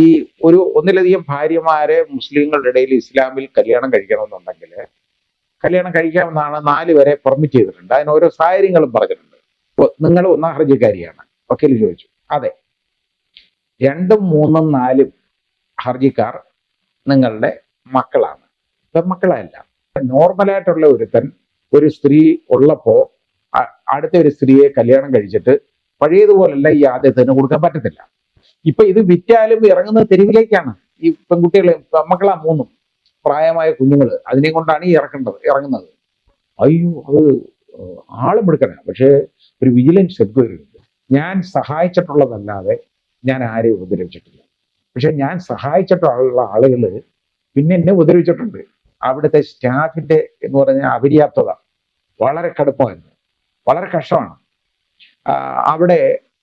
ഈ ഒന്നിലധികം ഭാര്യമാരെ മുസ്ലിങ്ങളുടെ ഇടയിൽ ഇസ്ലാമിൽ കല്യാണം കഴിക്കണമെന്നുണ്ടെങ്കിൽ കല്യാണം കഴിക്കാമെന്നാണ് 4 വരെ പെർമിറ്റ് ചെയ്തിട്ടുണ്ട്. അതിന് ഓരോ സാഹചര്യങ്ങളും പറഞ്ഞിട്ടുണ്ട്. നിങ്ങൾ ഒന്നാം ഹർജിക്കാരിയാണ്, വക്കീൽ ചോദിച്ചു. അതെ. 2, 3, 4 ഹർജിക്കാർ നിങ്ങളുടെ മക്കളാണ്, പെൺമക്കളല്ല. നോർമലായിട്ടുള്ള ഒരു സ്ത്രീ ഉള്ളപ്പോ അടുത്ത ഒരു സ്ത്രീയെ കല്യാണം കഴിച്ചിട്ട് പഴയതുപോലല്ല ഈ ആദ്യത്തിന് കൊടുക്കാൻ പറ്റത്തില്ല. ഇപ്പൊ ഇത് വിറ്റാലും ഇറങ്ങുന്നത് തെരുവിലേക്കാണ്. ഈ പെൺകുട്ടികളെ മക്കളാ 3 പ്രായമായ കുഞ്ഞുങ്ങള്, അതിനെയും കൊണ്ടാണ് ഈ ഇറങ്ങുന്നത്. അയ്യോ, അത് ആളും എടുക്കണം. പക്ഷേ ഒരു വിജിലൻസ് എൻക്വയറി ഉണ്ട്. ഞാൻ സഹായിച്ചിട്ടുള്ളതല്ലാതെ ഞാൻ ആരെയും ഉപദ്രവിച്ചിട്ടില്ല. പക്ഷെ ഞാൻ സഹായിച്ചിട്ടുള്ള ആളുകള് പിന്നെ എന്നെ ഉപദ്രവിച്ചിട്ടുണ്ട്. അവിടുത്തെ സ്റ്റാഫിന്റെ എന്ന് പറഞ്ഞാൽ അപര്യാപ്തത വളരെ കടുപ്പമായിരുന്നു, വളരെ കഷ്ടമാണ്. അവിടെ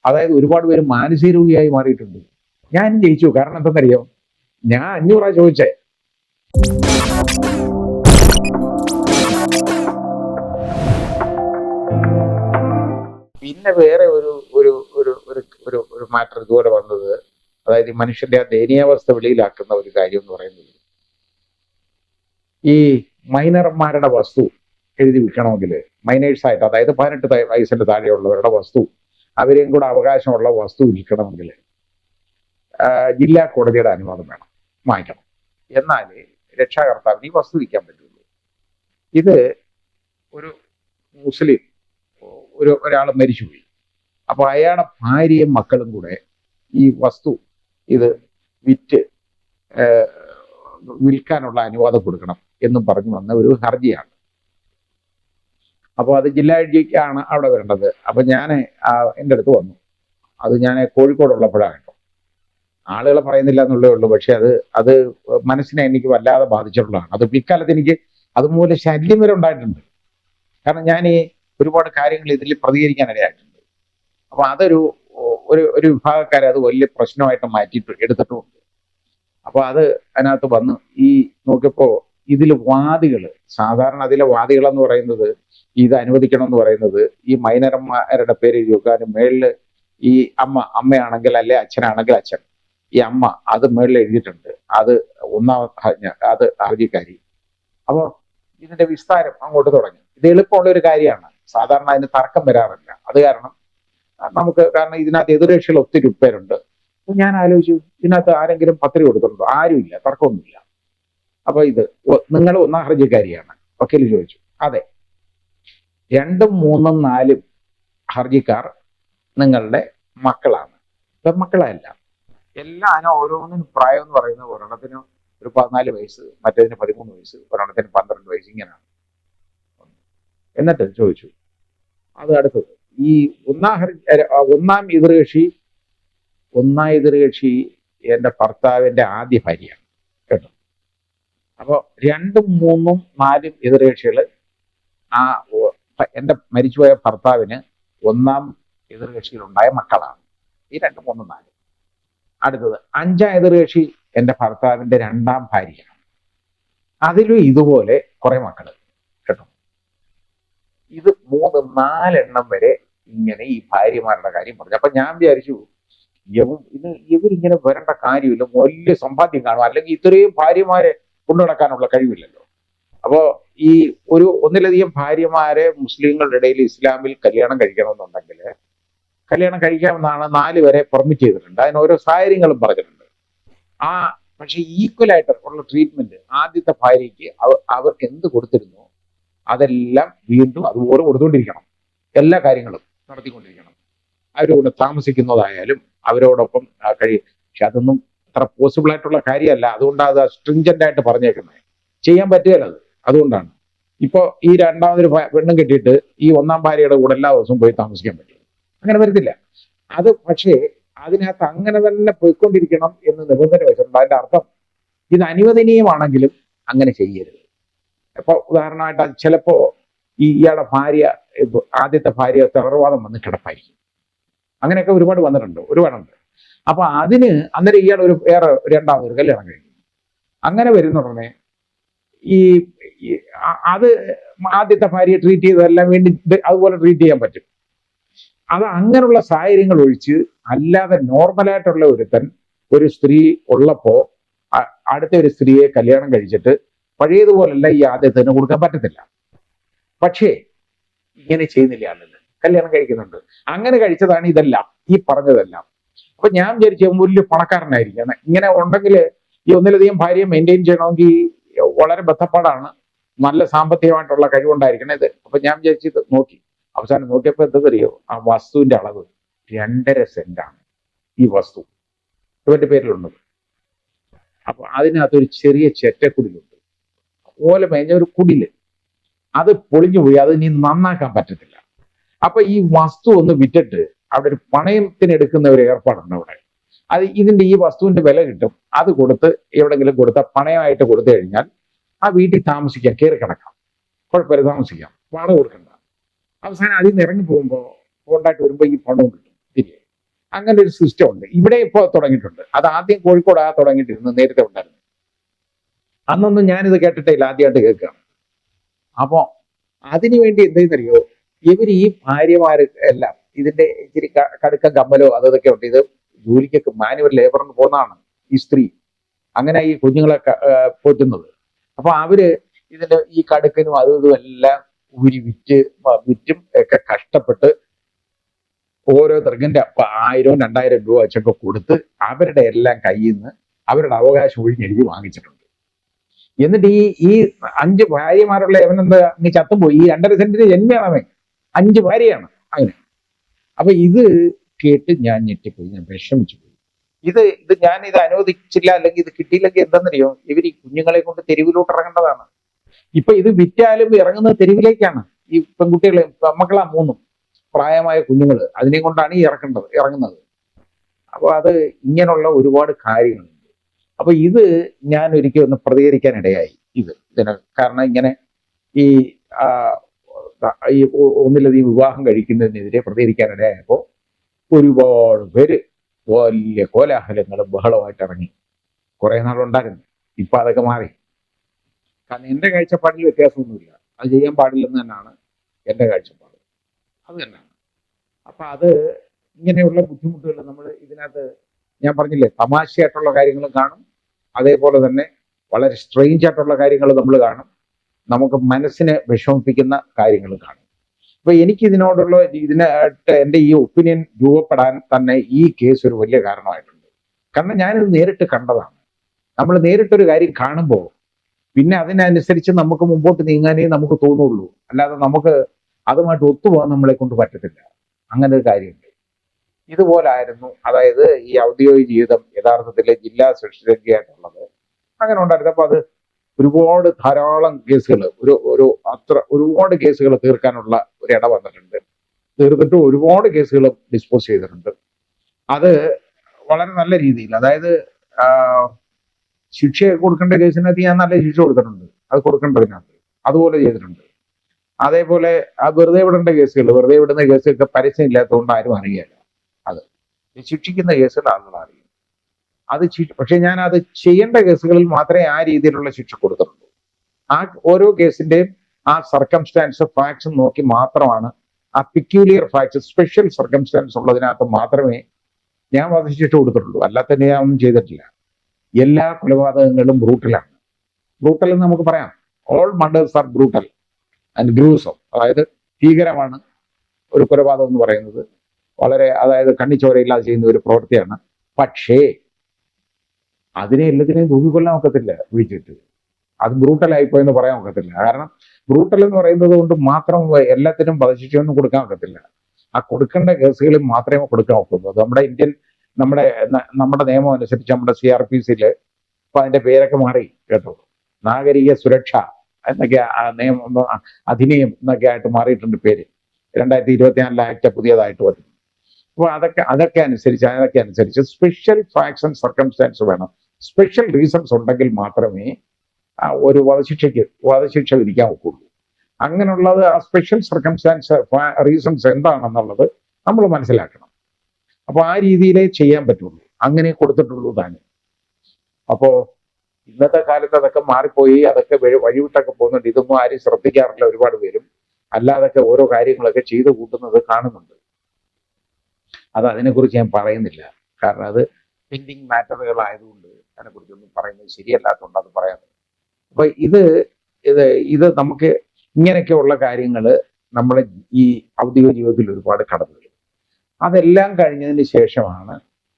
അതായത് ഒരുപാട് പേര് മാനസിക രോഗിയായി മാറിയിട്ടുണ്ട്. ഞാനും ജയിച്ചു. കാരണം എന്തെന്നറിയോ, ഞാൻ 500 ചോദിച്ചേ. പിന്നെ വേറെ ഒരു മാറ്റർ ഇതുപോലെ വന്നത്, അതായത് മനുഷ്യന്റെ ആ ദയനീയാവസ്ഥ വെളിയിലാക്കുന്ന ഒരു കാര്യം എന്ന് പറയുന്നത്, ഈ മൈനർമാരുടെ വസ്തു എഴുതി വിൽക്കണമെങ്കിൽ മൈനേഴ്സായിട്ട്, അതായത് 18 വയസ്സിന്റെ താഴെയുള്ളവരുടെ വസ്തു, അവരെയും കൂടെ അവകാശമുള്ള വസ്തു വിൽക്കണമെങ്കിൽ ജില്ലാ കോടതിയുടെ അനുവാദം വേണം, വാങ്ങിക്കണം. എന്നാലേ രക്ഷാകർത്താവിന് ഈ വസ്തു വിൽക്കാൻ പറ്റുള്ളൂ. ഇത് ഒരു മുസ്ലിം ഒരാൾ മരിച്ചുപോയി. അപ്പൊ അയാളുടെ ഭാര്യയും മക്കളും കൂടെ ഈ വസ്തു ഇത് വിൽക്കാനുള്ള അനുവാദം കൊടുക്കണം എന്നും പറഞ്ഞു വന്ന ഒരു ഹർജിയാണ്. അപ്പോൾ അത് ജില്ലാ ജഡ്ജിക്കാണ് അവിടെ വരേണ്ടത്. അപ്പൊ ഞാൻ എൻ്റെ അടുത്ത് വന്നു. അത് ഞാൻ കോഴിക്കോടുള്ളപ്പോഴാണ് കേട്ടോ. ആളുകൾ പറയുന്നില്ല എന്നുള്ളേ ഉള്ളൂ. പക്ഷെ അത് മനസ്സിനെ എനിക്ക് വല്ലാതെ ബാധിച്ചിട്ടുള്ളതാണ്. അത് പിൽക്കാലത്ത് എനിക്ക് അതുമൂലം ശല്യം വരെ ഉണ്ടായിട്ടുണ്ട്. കാരണം ഞാൻ ഈ ഒരുപാട് കാര്യങ്ങൾ ഇതിൽ പ്രതികരിക്കാൻ ഇടയായിട്ടുണ്ട്. അപ്പൊ അതൊരു വിഭാഗക്കാരെ അത് വലിയ പ്രശ്നമായിട്ട് മാറ്റിയിട്ട് എടുത്തിട്ടുമുണ്ട്. അപ്പൊ അതിനകത്ത് വന്ന് ഈ നോക്കിയപ്പോ ഇതിൽ വാദികൾ, സാധാരണ അതിലെ വാദികൾ എന്ന് പറയുന്നത്, ഇത് അനുവദിക്കണം എന്ന് പറയുന്നത്, ഈ മൈനർമാരുടെ പേര് എഴുതി വെക്കാനും മേളില് ഈ അമ്മയാണെങ്കിൽ അല്ലെ അച്ഛനാണെങ്കിൽ അച്ഛൻ, ഈ അമ്മ അത് മേളിൽ എഴുതിയിട്ടുണ്ട്. അത് അത് ഹർജിക്കാരി. അപ്പോൾ ഇതിന്റെ വിസ്താരം അങ്ങോട്ട് തുടങ്ങി. ഇത് എളുപ്പമുള്ള ഒരു കാര്യമാണ്. സാധാരണ അതിന് തർക്കം വരാറില്ല. അത് കാരണം കാരണം ഇതിനകത്ത് എതിർകക്ഷികൾ ഒത്തിരി പേരുണ്ട്. ഞാൻ ആലോചിച്ചു, ഇതിനകത്ത് ആരെങ്കിലും പത്രിക കൊടുത്തിട്ടുണ്ടോ? ആരുമില്ല, തർക്കമൊന്നുമില്ല. അപ്പൊ നിങ്ങൾ ഒന്നാം ഹർജിക്കാരിയാണ്, വക്കീൽ ചോദിച്ചു. അതെ. 2, 3, 4 ഹർജിക്കാർ നിങ്ങളുടെ മക്കളാണ്, പെൺമക്കളല്ല. എല്ലാം ഓരോന്നിനും പ്രായം എന്ന് പറയുന്നത്, ഒരെണ്ണത്തിന് ഒരു 14 വയസ്സ്, മറ്റേതിന് 13 വയസ്സ്, ഒരെണ്ണത്തിന് 12 വയസ്സ്, ഇങ്ങനെയാണ്. എന്നിട്ട് ചോദിച്ചു, അത് അടുത്തത് ഈ ഒന്നാം എതിർകക്ഷി എൻ്റെ ഭർത്താവിൻ്റെ ആദ്യ ഭാര്യയാണ് കേട്ടോ. അപ്പോൾ 2, 3, 4 എതിർകക്ഷികൾ എൻ്റെ മരിച്ചുപോയ ഭർത്താവിന് ഒന്നാം എതിർകക്ഷിയിലുണ്ടായ മക്കളാണ് ഈ 2, 3, 4. അടുത്തത് 5ാം എതിർകക്ഷി എൻ്റെ ഭർത്താവിൻ്റെ 2ാം ഭാര്യയാണ്. അതിലും ഇതുപോലെ കുറെ മക്കള് കേട്ടോ. ഇത് 3, 4 എണ്ണം വരെ ഇങ്ങനെ ഈ ഭാര്യമാരുടെ കാര്യം പറഞ്ഞു. അപ്പൊ ഞാൻ വിചാരിച്ചു, ഇവരിങ്ങനെ വരേണ്ട കാര്യമില്ല, വലിയ സമ്പാദ്യം കാണും, അല്ലെങ്കിൽ ഇത്രയും ഭാര്യമാരെ കൊണ്ടു നടക്കാനുള്ള കഴിവില്ലല്ലോ. അപ്പോ ഈ ഒന്നിലധികം ഭാര്യമാരെ മുസ്ലിങ്ങളുടെ ഇടയിൽ ഇസ്ലാമിൽ കല്യാണം കഴിക്കണമെന്നുണ്ടെങ്കിൽ കല്യാണം കഴിക്കാമെന്നാണ് 4 വരെ പെർമിറ്റ് ചെയ്തിട്ടുണ്ട്. അതിന് ഓരോ സാഹചര്യങ്ങളും പറഞ്ഞിട്ടുണ്ട്. പക്ഷെ ഈക്വൽ ആയിട്ട് ഉള്ള ട്രീറ്റ്മെന്റ് ആദ്യത്തെ ഭാര്യയ്ക്ക് അവർക്ക് എന്ത് കൊടുത്തിരുന്നു അതെല്ലാം വീണ്ടും അതുപോലെ കൊടുത്തുകൊണ്ടിരിക്കണം. എല്ലാ കാര്യങ്ങളും നടത്തിക്കൊണ്ടിരിക്കണം. അവരോട് താമസിക്കുന്നതായാലും അവരോടൊപ്പം പക്ഷെ അതൊന്നും അത്ര പോസിബിൾ ആയിട്ടുള്ള കാര്യമല്ല. അതുകൊണ്ടാണ് അത് സ്ട്രിഞ്ചന്റ് ആയിട്ട് പറഞ്ഞേക്കുന്നത്. ചെയ്യാൻ പറ്റുകയല്ല അത്. അതുകൊണ്ടാണ് ഇപ്പോൾ ഈ 2ാമതൊരു പെണ്ണും കെട്ടിയിട്ട് ഈ 1ാം ഭാര്യയുടെ കൂടെ എല്ലാ ദിവസവും പോയി താമസിക്കാൻ പറ്റും. അങ്ങനെ വരത്തില്ല അത്. പക്ഷേ അതിനകത്ത് അങ്ങനെ തന്നെ പോയിക്കൊണ്ടിരിക്കണം എന്ന് നിബന്ധന വെച്ചിട്ടുണ്ട്. അതിന്റെ അർത്ഥം ഇത് അനുവദനീയമാണെങ്കിലും അങ്ങനെ ചെയ്യരുത്. ഇപ്പൊ ഉദാഹരണമായിട്ട് ചിലപ്പോ ഇയാളുടെ ഭാര്യ, ആദ്യത്തെ ഭാര്യ തീവ്രവാദം വന്ന് കിടപ്പായിരിക്കും. അങ്ങനെയൊക്കെ ഒരുപാടുണ്ട്. അപ്പൊ അന്നേരം ഇയാൾ വേറെ 2ാമതൊരു കല്യാണം കഴിക്കും. അങ്ങനെ വരുന്നുടനെ അത് ആദ്യത്തെ ഭാര്യയെ ട്രീറ്റ് ചെയ്തതെല്ലാം വേണ്ടി അതുപോലെ ട്രീറ്റ് ചെയ്യാൻ പറ്റും. അത് അങ്ങനെയുള്ള സാഹചര്യങ്ങൾ ഒഴിച്ച് അല്ലാതെ നോർമലായിട്ടുള്ള ഒരുത്തൻ ഒരു സ്ത്രീ ഉള്ളപ്പോ അടുത്ത ഒരു സ്ത്രീയെ കല്യാണം കഴിച്ചിട്ട് പഴയതുപോലല്ല ഈ ആദ്യത്തിന് കൊടുക്കാൻ പറ്റത്തില്ല. പക്ഷേ ഇങ്ങനെ ചെയ്യുന്നില്ല ആളുകൾ, കല്യാണം കഴിക്കുന്നുണ്ട്. അങ്ങനെ കഴിച്ചതാണ് ഇതെല്ലാം, ഈ പറഞ്ഞതെല്ലാം. അപ്പൊ ഞാൻ വിചാരിച്ചു വലിയ പണക്കാരനായിരിക്കും. ഇങ്ങനെ ഉണ്ടെങ്കിൽ ഈ ഒന്നിലധികം ഭാര്യയെ മെയിൻറ്റെയിൻ ചെയ്യണമെങ്കിൽ വളരെ ബന്ധപ്പാടാണ്, നല്ല സാമ്പത്തികമായിട്ടുള്ള കഴിവുണ്ടായിരിക്കണം ഇത്. അപ്പൊ ഞാൻ വിചാരിച്ചു ഇത് നോക്കി, അവസാനം നോക്കിയപ്പോ എന്തെന്നറിയോ, ആ വസ്തുവിന്റെ അളവ് 2.5 സെന്റാണ് ഈ വസ്തു ഇവന്റെ പേരിലുള്ളത്. അപ്പൊ അതിനകത്തൊരു ചെറിയ ചെറ്റക്കുടിലുണ്ട്, ഓല മേഞ്ഞ ഒരു കുടില്. അത് പൊളിഞ്ഞു പോയി, അത് ഇനി നന്നാക്കാൻ പറ്റത്തില്ല. അപ്പൊ ഈ വസ്തു ഒന്ന് വിറ്റിട്ട് അവിടെ ഒരു പണയത്തിന് എടുക്കുന്ന ഒരു ഏർപ്പാടുണ്ട് അവിടെ. അത് ഇതിന്റെ ഈ വസ്തുവിന്റെ വില കിട്ടും, അത് കൊടുത്ത് എവിടെങ്കിലും കൊടുത്ത പണയമായിട്ട് കൊടുത്തു കഴിഞ്ഞാൽ ആ വീട്ടിൽ താമസിക്കാം, കയറി കിടക്കാം, കുഴപ്പമില്ല, താമസിക്കാം, വാടക കൊടുക്കണ്ട. അവസാനം അതിൽ നിന്ന് ഇറങ്ങി പോകുമ്പോൾ കോണ്ടാക്ട് വരുമ്പോൾ ഈ പണവും കിട്ടും തിരികെ. അങ്ങനെ ഒരു സിസ്റ്റം ഉണ്ട് ഇവിടെ ഇപ്പോൾ തുടങ്ങിയിട്ടുണ്ട്. അത് ആദ്യം കോഴിക്കോട് തുടങ്ങിയിട്ടിരുന്നു, നേരത്തെ ഉണ്ടായിരുന്നു. അന്നൊന്നും ഞാനിത് കേട്ടിട്ടില്ല, ആദ്യമായിട്ട് കേൾക്കുകയാണ്. അപ്പോ അതിനുവേണ്ടി എന്തെന്നറിയോ, ഇവർ ഈ ഭാര്യമാര് എല്ലാം ഇതിന്റെ ഇച്ചിരി കടുക്ക കമ്മലോ അതൊക്കെ ഉണ്ട്. ഇത് ജോലിക്കൊക്കെ മാനുവൽ ലേബറിന് പോകുന്നതാണ് ഈ സ്ത്രീ, അങ്ങനെ ഈ കുഞ്ഞുങ്ങളെ പോറ്റുന്നത്. അപ്പൊ അവര് ഇതിന്റെ ഈ കടുക്കനും അതും ഇതും എല്ലാം വിറ്റും ഒക്കെ കഷ്ടപ്പെട്ട് ഓരോരുത്തർക്കും 1000-2000 രൂപ വെച്ചൊക്കെ കൊടുത്ത് അവരുടെ എല്ലാം കയ്യിൽ നിന്ന് അവരുടെ അവകാശം ഒഴിഞ്ഞെഴുതി വാങ്ങിച്ചിട്ടുണ്ട്. എന്നിട്ട് ഈ 5 ഭാര്യമാരുള്ള എവനെന്താ നീ ചത്തുപോയി, ഈ 2.5 സെന്റിന് ജന്മയാണവൻ, 5 ഭാര്യയാണ് അങ്ങനെ. അപ്പൊ ഇത് കേട്ട് ഞാൻ ഞെട്ടിപ്പോയി, ഞാൻ വിഷമിച്ചു പോയി. ഇത് ഞാൻ ഇത് അനുവദിച്ചില്ല, അല്ലെങ്കിൽ ഇത് കിട്ടിയില്ലെങ്കിൽ എന്താണെന്നറിയോ, ഇവർ ഈ കുഞ്ഞുങ്ങളെ കൊണ്ട് തെരുവിലോട്ട് ഇറങ്ങേണ്ടതാണ്. ഇപ്പൊ ഇത് വിറ്റാലും ഇറങ്ങുന്നത് തെരുവിലേക്കാണ്. ഈ പെൺകുട്ടികളെ, മക്കളാ 3 പ്രായമായ കുഞ്ഞുങ്ങള്, അതിനെ കൊണ്ടാണ് ഈ ഇറങ്ങുന്നത്. അപ്പൊ അത് ഇങ്ങനെയുള്ള ഒരുപാട് കാര്യങ്ങളുണ്ട്. അപ്പൊ ഇത് ഞാൻ ഒരിക്കലും ഒന്ന് പ്രതികരിക്കാൻ ഇടയായി ഇതിന്. കാരണം ഇങ്ങനെ ഈ ഒന്നിലധികം വിവാഹം കഴിക്കുന്നതിനെതിരെ പ്രതികരിക്കാൻ ഇടയായപ്പോൾ ഒരുപാട് പേര് വലിയ കോലാഹലങ്ങളും ബഹളമായിട്ട് ഇറങ്ങി. കുറെ നാളുണ്ടായിരുന്നു, ഇപ്പൊ അതൊക്കെ മാറി. കാരണം എൻ്റെ കാഴ്ചപ്പാടിൽ വ്യത്യാസമൊന്നുമില്ല, അത് ചെയ്യാൻ പാടില്ലെന്ന് തന്നെയാണ് എൻ്റെ കാഴ്ചപ്പാട്, അത് തന്നെയാണ്. അപ്പൊ അത് ഇങ്ങനെയുള്ള ബുദ്ധിമുട്ടുകൾ നമ്മൾ ഇതിനകത്ത്, ഞാൻ പറഞ്ഞില്ലേ, തമാശയായിട്ടുള്ള കാര്യങ്ങളും കാണും, അതേപോലെ തന്നെ വളരെ സ്ട്രെയിഞ്ച് ആയിട്ടുള്ള കാര്യങ്ങൾ നമ്മൾ കാണും, നമുക്ക് മനസ്സിനെ വിഷമിപ്പിക്കുന്ന കാര്യങ്ങൾ കാണും. അപ്പൊ എനിക്ക് ഇതിനായിട്ട് എൻ്റെ ഈ ഒപ്പീനിയൻ രൂപപ്പെടാൻ തന്നെ ഈ കേസ് ഒരു വലിയ കാരണമായിട്ടുണ്ട്. കാരണം ഞാനിത് നേരിട്ട് കണ്ടതാണ്. നമ്മൾ നേരിട്ടൊരു കാര്യം കാണുമ്പോൾ പിന്നെ അതിനനുസരിച്ച് നമുക്ക് മുമ്പോട്ട് നീങ്ങാനേ നമുക്ക് തോന്നുള്ളൂ, അല്ലാതെ നമുക്ക് അതുമായിട്ട് ഒത്തുപോകാൻ നമ്മളെ കൊണ്ട് പറ്റത്തില്ല. അങ്ങനെ ഒരു കാര്യമുണ്ട്. ഇതുപോലായിരുന്നു, അതായത് ഈ ഔദ്യോഗിക ജീവിതം യഥാർത്ഥത്തിൽ ജില്ലാ സെഷൻസിയായിട്ടുള്ളത് അങ്ങനെ ഉണ്ടായിരുന്നു. അപ്പൊ അത് ധാരാളം കേസുകൾ, ഒരുപാട് കേസുകൾ തീർക്കാനുള്ള ഒരു ഇട വന്നിട്ടുണ്ട്. തീർത്തിട്ട് ഒരുപാട് കേസുകൾ ഡിസ്പോസ് ചെയ്തിട്ടുണ്ട്. അത് വളരെ നല്ല രീതിയിൽ, അതായത് ശിക്ഷ കൊടുക്കേണ്ട കേസിനകത്ത് ഞാൻ നല്ല ശിക്ഷ കൊടുത്തിട്ടുണ്ട്, അത് കൊടുക്കേണ്ടതിനകത്ത് അതുപോലെ ചെയ്തിട്ടുണ്ട്. അതേപോലെ ആ വെറുതെ വിടുന്ന കേസുകളൊക്കെ പരസ്യം ഇല്ലാത്തതുകൊണ്ട് ആരും അറിയില്ല. അത് ശിക്ഷിക്കുന്ന കേസുകൾ ആളുകൾ അറിയും. പക്ഷെ ഞാൻ അത് ചെയ്യേണ്ട കേസുകളിൽ മാത്രമേ ആ രീതിയിലുള്ള ശിക്ഷ കൊടുത്തിട്ടുള്ളൂ. ആ ഓരോ കേസിന്റെയും ആ സർക്കംസ്റ്റാൻസ് ഫാക്ട്സ് നോക്കി മാത്രമാണ്, ആ പിക്യൂലിയർ ഫാക്ട്സ്, സ്പെഷ്യൽ സർക്കംസ്റ്റാൻസ് ഉള്ളതിനകത്ത് മാത്രമേ ഞാൻ വധശിക്ഷ കൊടുത്തിട്ടുള്ളൂ. അല്ലാതെ ഞാൻ ഒന്നും ചെയ്തിട്ടില്ല. എല്ലാ കൊലപാതകങ്ങളും ബ്രൂട്ടലാണ്. ബ്രൂട്ടൽ എന്ന് നമുക്ക് പറയാം. All murders are brutal and gruesome. അതായത് ഭീകരമാണ് ഒരു കൊലപാതകം എന്ന് പറയുന്നത്. വളരെ, അതായത് കണ്ണിച്ചോരയില്ലാതെ ചെയ്യുന്ന ഒരു പ്രവൃത്തിയാണ്. പക്ഷേ അതിനെ എല്ലാത്തിനെയും തൂക്കിക്കൊല്ലാൻ ഒക്കത്തില്ല വീഴ്ചിട്ട്. അത് ബ്രൂട്ടലായിപ്പോയെന്ന് പറയാൻ ഒക്കത്തില്ല. കാരണം ബ്രൂട്ടൽ എന്ന് പറയുന്നത് കൊണ്ട് മാത്രം എല്ലാത്തിനും വധശിക്ഷയൊന്നും കൊടുക്കാൻ ഒക്കത്തില്ല. ആ കൊടുക്കേണ്ട കേസുകളിൽ മാത്രമേ കൊടുക്കാൻ ഒക്കുള്ളൂ. അത് നമ്മുടെ നിയമം അനുസരിച്ച് നമ്മുടെ CRPC ഇപ്പൊ അതിന്റെ പേരൊക്കെ മാറി കേട്ടോ, നാഗരിക സുരക്ഷ എന്നൊക്കെ നിയമം, അധിനിയം എന്നൊക്കെ ആയിട്ട് മാറിയിട്ടുണ്ട് പേര്. 2024 ആക്ട് പുതിയതായിട്ട് വരുന്നു. അപ്പോൾ അതൊക്കെ അനുസരിച്ച് സ്പെഷ്യൽ ഫാക്ട്സ് ആൻഡ് സർക്കംസ്റ്റാൻസ് വേണം. സ്പെഷ്യൽ റീസൺസ് ഉണ്ടെങ്കിൽ മാത്രമേ ഒരു വധശിക്ഷ വിധിക്കാൻ ഒക്കുള്ളൂ. അങ്ങനെയുള്ളത് ആ സ്പെഷ്യൽ സർക്കംസ്റ്റാൻസ് റീസൺസ് എന്താണെന്നുള്ളത് നമ്മൾ മനസ്സിലാക്കണം. അപ്പൊ ആ രീതിയിലേ ചെയ്യാൻ പറ്റുള്ളൂ, അങ്ങനെ കൊടുത്തിട്ടുള്ളൂ താൻ. അപ്പോ ഇന്നത്തെ കാലത്ത് അതൊക്കെ മാറിപ്പോയി, അതൊക്കെ വഴിവിട്ടൊക്കെ പോകുന്നുണ്ട്. ഇതൊന്നും ആരും ശ്രദ്ധിക്കാറില്ല ഒരുപാട് പേരും. അല്ലാതൊക്കെ ഓരോ കാര്യങ്ങളൊക്കെ ചെയ്തു കൂട്ടുന്നത് കാണുന്നുണ്ട്. അതിനെക്കുറിച്ച് ഞാൻ പറയുന്നില്ല. കാരണം അത് പെൻഡിങ് മാറ്ററുകളായതുകൊണ്ട് അതിനെക്കുറിച്ചൊന്നും പറയുന്നത് ശരിയല്ലാത്തതുകൊണ്ട് അത് പറയാം. അപ്പൊ ഇത് ഇത് ഇത് നമുക്ക് ഇങ്ങനെയൊക്കെയുള്ള കാര്യങ്ങൾ നമ്മുടെ ഈ ഔദ്യോഗിക ജീവിതത്തിൽ ഒരുപാട് കടന്നു വരും. അതെല്ലാം കഴിഞ്ഞതിന് ശേഷമാണ്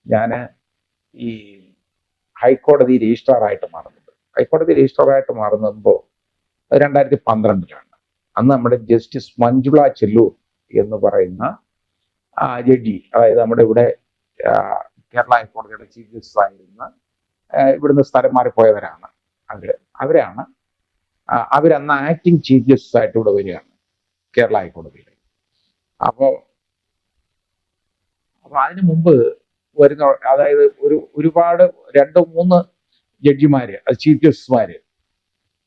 ഞാൻ ഈ ഹൈക്കോടതി രജിസ്ട്രാറായിട്ട് മാറുന്നത്. ഹൈക്കോടതി രജിസ്ട്രാറായിട്ട് മാറുമ്പോൾ 2012 അന്ന് നമ്മുടെ ജസ്റ്റിസ് മഞ്ജുള ചെല്ലൂർ എന്ന് പറയുന്ന ജഡ്ജി, അതായത് നമ്മുടെ ഇവിടെ കേരള ഹൈക്കോടതിയുടെ ചീഫ് ജസ്റ്റിസ് ആയിരുന്ന, ഇവിടുന്ന് സ്ഥലം മാറിപ്പോയവരാണ് അവരാണ് അവരന്ന് ആക്ടിങ് ചീഫ് ജസ്റ്റിസ് ആയിട്ട് ഇവിടെ വരികയാണ് കേരള ഹൈക്കോടതിയിൽ. അപ്പോൾ അതിനു മുമ്പ് വരുന്ന, അതായത് ഒരുപാട് 2-3 ജഡ്ജിമാര്, അത് ചീഫ് ജസ്റ്റിസുമാര്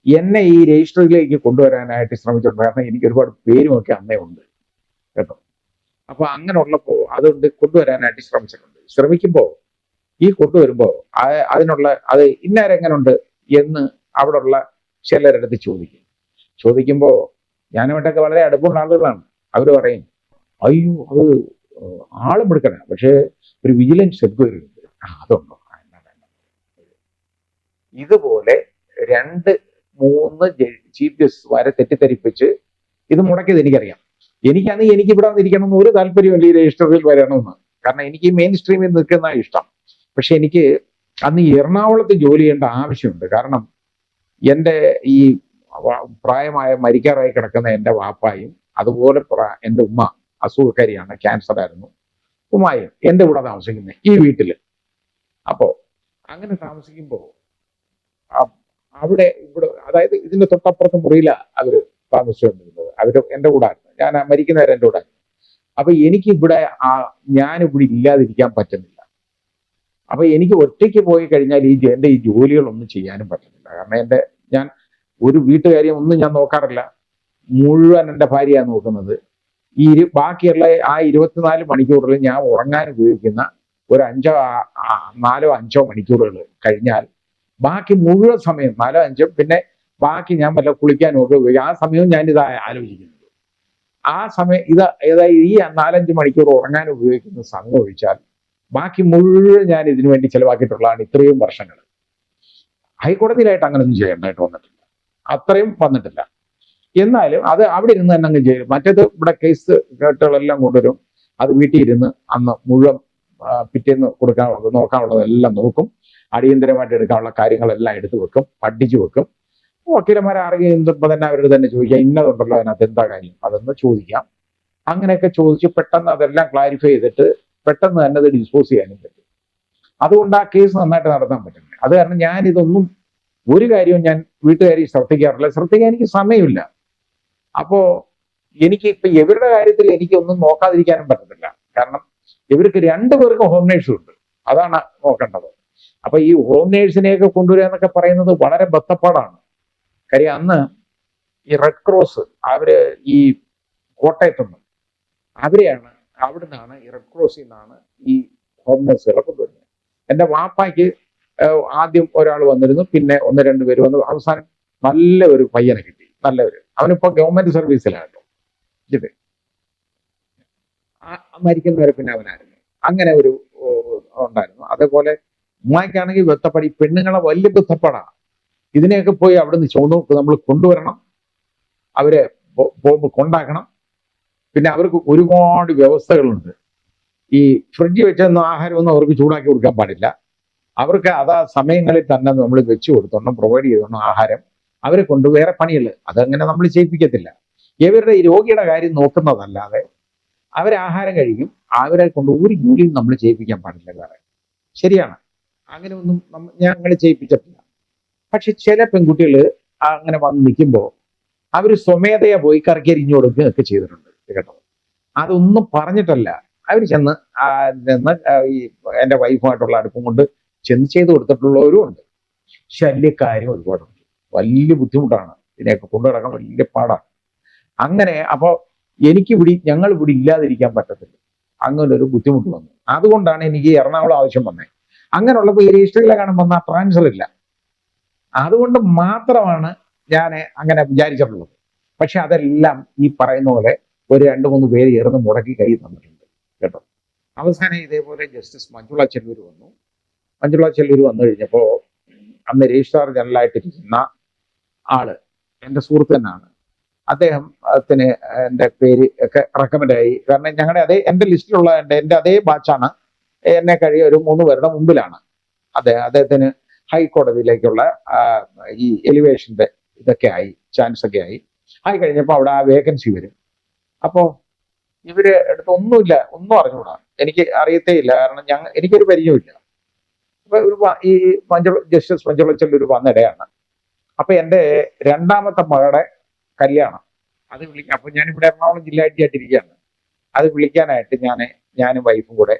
എന്നെ ഈ രജിസ്റ്ററിലേക്ക് കൊണ്ടുവരാനായിട്ട് ശ്രമിച്ചിട്ടുണ്ട്. കാരണം എനിക്ക് ഒരുപാട് പേരുമൊക്കെ അന്നേ ഉണ്ട് കേട്ടോ. അപ്പൊ അങ്ങനെ ഉള്ളപ്പോൾ അതുകൊണ്ട് കൊണ്ടുവരാനായിട്ട് ശ്രമിക്കുമ്പോൾ ഈ കൊണ്ടുവരുമ്പോൾ അത് ഇന്നാരെങ്ങനുണ്ട് എന്ന് അവിടെയുള്ള ചിലരടുത്ത് ചോദിക്കുമ്പോൾ ഞാനുമായിട്ടൊക്കെ വളരെ അടുപ്പമുള്ള ആളുകളാണ്. അവർ പറയും, അയ്യോ അത് ആളും എടുക്കണം, പക്ഷേ ഒരു വിജിലൻസ് എൻക്വയറി ഉണ്ട്, അതുണ്ടോ. ഇതുപോലെ 2-3 ചീഫ് ജസ്റ്റിസുമാരെ തെറ്റിദ്ധരിപ്പിച്ച് ഇത് മുടക്കിയത് എനിക്കറിയാം. എനിക്കന്ന് എനിക്ക് ഇവിടെ വന്നിരിക്കണമെന്ന് ഒരു താല്പര്യമില്ല, ഈ രജിസ്റ്ററിൽ വരണമെന്ന്. കാരണം എനിക്ക് മെയിൻ സ്ട്രീമിൽ നിൽക്കുന്ന ഇഷ്ടം. പക്ഷെ എനിക്ക് അന്ന് എറണാകുളത്ത് ജോലി ചെയ്യേണ്ട ആവശ്യമുണ്ട്. കാരണം എൻ്റെ ഈ പ്രായമായ മരിക്കാറായി കിടക്കുന്ന എൻ്റെ വാപ്പായും അതുപോലെ എൻ്റെ ഉമ്മ അസുഖക്കാരിയാണ്, ക്യാൻസർ ആയിരുന്നു. ഉമ്മായും എൻ്റെ കൂടെ താമസിക്കുന്നത് ഈ വീട്ടിൽ. അപ്പോൾ അങ്ങനെ താമസിക്കുമ്പോൾ ഇവിടെ, അതായത് ഇതിന്റെ തൊട്ടപ്പുറത്ത് മുറിയില അവര് താമസിച്ചുകൊണ്ടിരുന്നത്. അവര് എൻ്റെ കൂടെ ആയിരുന്നു, ഞാൻ മരിക്കുന്നവരെ എൻ്റെ കൂടെ ആയിരുന്നു. അപ്പൊ എനിക്കിവിടെ ഞാനിവിടെ ഇല്ലാതിരിക്കാൻ പറ്റുന്നില്ല. അപ്പൊ എനിക്ക് ഒറ്റയ്ക്ക് പോയി കഴിഞ്ഞാൽ എൻ്റെ ഈ ജോലികളൊന്നും ചെയ്യാനും പറ്റുന്നില്ല. കാരണം ഞാൻ ഒരു വീട്ടുകാര്യം ഒന്നും ഞാൻ നോക്കാറില്ല, മുഴുവൻ എൻ്റെ ഭാര്യയാണ് നോക്കുന്നത്. ബാക്കിയുള്ള ആ 24 മണിക്കൂറിൽ ഞാൻ ഉറങ്ങാൻ ഉപയോഗിക്കുന്ന ഒരു 4-5 മണിക്കൂറുകൾ കഴിഞ്ഞാൽ ബാക്കി മുഴുവൻ സമയം 4-5, പിന്നെ ബാക്കി ഞാൻ വല്ല കുളിക്കാനും ഒക്കെ ഉപയോഗിക്കും. ആ സമയവും ഞാനിത് ആലോചിക്കുന്നത്. ആ സമയം അതായത് ഈ 4-5 മണിക്കൂർ ഉറങ്ങാൻ ഉപയോഗിക്കുന്ന സമയം ഒഴിച്ചാൽ ബാക്കി മുഴുവൻ ഞാൻ ഇതിനു വേണ്ടി ചെലവാക്കിയിട്ടുള്ളതാണ് ഇത്രയും വർഷങ്ങൾ. ഹൈക്കോടതിയിലായിട്ട് അങ്ങനെയൊന്നും ചെയ്യേണ്ടതായിട്ട് വന്നിട്ടില്ല, അത്രയും വന്നിട്ടില്ല. എന്നാലും അത് അവിടെ ഇരുന്ന് തന്നെ അങ്ങ് ചെയ്യും. മറ്റേത് ഇവിടെ കേസ് കേട്ടുകളെല്ലാം കൊണ്ടുവരും, അത് വീട്ടിൽ ഇരുന്ന് അന്ന് മുഴുവൻ പിറ്റേന്ന് കൊടുക്കാനുള്ളത് നോക്കാനുള്ളതെല്ലാം നോക്കും, അടിയന്തരമായിട്ട് എടുക്കാനുള്ള കാര്യങ്ങളെല്ലാം എടുത്തു വെക്കും, പഠിച്ചു വെക്കും. വക്കീലന്മാരെ അറിയുമ്പോൾ തന്നെ അവരോട് തന്നെ ചോദിക്കാം, ഇന്നതുണ്ടല്ലോ അതിനകത്ത് എന്താ കാര്യം, അതൊന്ന് ചോദിക്കാം. അങ്ങനെയൊക്കെ ചോദിച്ച് പെട്ടെന്ന് അതെല്ലാം ക്ലാരിഫൈ ചെയ്തിട്ട് പെട്ടെന്ന് തന്നെ അത് ഡിസ്പോസ് ചെയ്യാനും പറ്റും. അതുകൊണ്ട് ആ കേസ് നന്നായിട്ട് നടത്താൻ പറ്റും. അത് കാരണം ഞാനിതൊന്നും ഒരു കാര്യവും ഞാൻ വീട്ടുകാരി ശ്രദ്ധിക്കാൻ എനിക്ക് സമയമില്ല. അപ്പോ എനിക്ക് ഇപ്പൊ ഇവരുടെ കാര്യത്തിൽ എനിക്കൊന്നും നോക്കാതിരിക്കാനും പറ്റത്തില്ല. കാരണം ഇവർക്ക് 2 പേർക്കും ഹോം നേഴ്സും ഉണ്ട്, അതാണ് നോക്കേണ്ടത്. അപ്പൊ ഈ ഹോം നേഴ്സിനെയൊക്കെ കൊണ്ടുവരിക എന്നൊക്കെ പറയുന്നത് വളരെ ബദ്ധപ്പാടാണ്. കാര്യം അന്ന് ഈ റെഡ് ക്രോസ് അവര് ഈ കോട്ടയത്തുനിന്ന് അവരെയാണ്, അവിടുന്നാണ് ഈ റെഡ് ക്രോസിൽ നിന്നാണ് ഈ ഹോം നേഴ്സുകളെ കൊണ്ടുവരുന്നത്. എൻ്റെ വാപ്പായ്ക്ക് ആദ്യം ഒരാൾ വന്നിരുന്നു, പിന്നെ 1-2 പേര് വന്നു. അവസാനം നല്ല ഒരു പയ്യനെ കിട്ടി, നല്ലൊരു. അവനിപ്പോ ഗവൺമെന്റ് സർവീസിലാണല്ലോ. ഇത് മരിക്കുന്നവരെ പിന്നെ അവനായിരുന്നു. അങ്ങനെ ഒരു ഉണ്ടായിരുന്നു. അതേപോലെ ഉമ്മായ്ക്കാണെങ്കിൽ ബന്ധപ്പടി, പെണ്ണുങ്ങളെ വലിയ ബന്ധപ്പാടാണ്. ഇതിനെയൊക്കെ പോയി അവിടുന്ന് ചുവന്ന് നമ്മൾ കൊണ്ടുവരണം, അവരെ പോകുമ്പോൾ കൊണ്ടാക്കണം. പിന്നെ അവർക്ക് ഒരുപാട് വ്യവസ്ഥകളുണ്ട്. ഈ ഫ്രിഡ്ജ് വെച്ചൊന്നും ആഹാരമൊന്നും അവർക്ക് ചൂടാക്കി കൊടുക്കാൻ പാടില്ല. അവർക്ക് അതാ സമയങ്ങളിൽ തന്നെ നമ്മൾ വെച്ച് കൊടുത്തോണം, പ്രൊവൈഡ് ചെയ്തോണം ആഹാരം. അവരെ കൊണ്ട് വേറെ പണികൾ അതങ്ങനെ നമ്മൾ ചെയ്യിപ്പിക്കത്തില്ല. ഇവരുടെ ഈ രോഗിയുടെ കാര്യം നോക്കുന്നതല്ലാതെ അവരെ ആഹാരം കഴിക്കും, അവരെ കൊണ്ട് ഒരു ജോലിയും നമ്മൾ ചെയ്യിപ്പിക്കാൻ പാടില്ല വേറെ. ശരിയാണ്, അങ്ങനെ ഒന്നും ഞങ്ങൾ ചെയ്യിപ്പിച്ചിട്ടില്ല. പക്ഷെ ചില പെൺകുട്ടികൾ അങ്ങനെ വന്ന് നിൽക്കുമ്പോൾ അവർ സ്വമേധയാ പോയി കറക്കിയരിഞ്ഞു കൊടുക്കുകയൊക്കെ ചെയ്തിട്ടുണ്ട് കേട്ടോ. അതൊന്നും പറഞ്ഞിട്ടല്ല, അവർ ചെന്ന് ഈ എൻ്റെ വൈഫുമായിട്ടുള്ള അടുപ്പം കൊണ്ട് ചെന്ന് ചെയ്ത് കൊടുത്തിട്ടുള്ളവരും ഉണ്ട്. ശല്യക്കാരും ഒരുപാടുണ്ട്. വലിയ ബുദ്ധിമുട്ടാണ്, ഇതിനെയൊക്കെ കൊണ്ടു നടക്കാൻ വലിയ പാടാണ്. അങ്ങനെ അപ്പോൾ ഞങ്ങൾ ഇവിടെ ഇല്ലാതിരിക്കാൻ പറ്റത്തില്ല. അങ്ങനെ ഒരു ബുദ്ധിമുട്ട് വന്നു. അതുകൊണ്ടാണ് എനിക്ക് എറണാകുളം ആവശ്യം വന്നത്. അങ്ങനെയുള്ളപ്പോൾ ഈ രജിസ്റ്ററിലെ കാണുമ്പോൾ ട്രാൻസ്ഫർ ഇല്ല. അതുകൊണ്ട് മാത്രമാണ് ഞാൻ അങ്ങനെ വിചാരിച്ചിട്ടുള്ളത്. പക്ഷെ അതെല്ലാം ഈ പറയുന്ന പോലെ ഒരു 2-3 പേര് ചേർന്ന് മുടക്കി കൈ തന്നിട്ടുണ്ട് കേട്ടോ. അവസാനം ഇതേപോലെ ജസ്റ്റിസ് മഞ്ജുള ചെല്ലൂർ വന്നു. മഞ്ജുള ചെല്ലൂർ വന്നു കഴിഞ്ഞപ്പോൾ അന്ന് രജിസ്ട്രാർ ജനറലായിട്ടിരിക്കുന്ന ആള് എൻ്റെ സുഹൃത്ത് തന്നെയാണ്. അദ്ദേഹത്തിന് എൻ്റെ പേര് ഒക്കെ റെക്കമെൻഡായി. കാരണം ഞങ്ങളുടെ അതേ എൻ്റെ ലിസ്റ്റിലുള്ള എൻ്റെ അതേ ബാച്ചാണ്, എന്നെ കഴിയ ഒരു 3 പേരുടെ മുമ്പിലാണ്. അദ്ദേഹത്തിന് ഹൈക്കോടതിയിലേക്കുള്ള ഈ എലിവേഷൻ്റെ ഇതൊക്കെ ആയി, ചാൻസ് ഒക്കെ ആയി കഴിഞ്ഞപ്പോൾ അവിടെ ആ വേക്കൻസി വരും. അപ്പോൾ ഇവര് അടുത്ത് ഒന്നും അറിഞ്ഞുകൂടാ, എനിക്ക് അറിയത്തേ ഇല്ല. കാരണം എനിക്കൊരു പരിചയമില്ല. അപ്പൊ ഈ ജസ്റ്റിസ് മഞ്ജുള ചെല്ലൂർ വന്നിടെയാണ്. അപ്പൊ എൻ്റെ രണ്ടാമത്തെ മകളുടെ കല്യാണം അത് വിളിക്കാം. അപ്പൊ ഞാനിവിടെ എറണാകുളം ജില്ലാറ്റിയായിട്ടിരിക്കുകയാണ്. അത് വിളിക്കാനായിട്ട് ഞാനും വൈഫും കൂടെ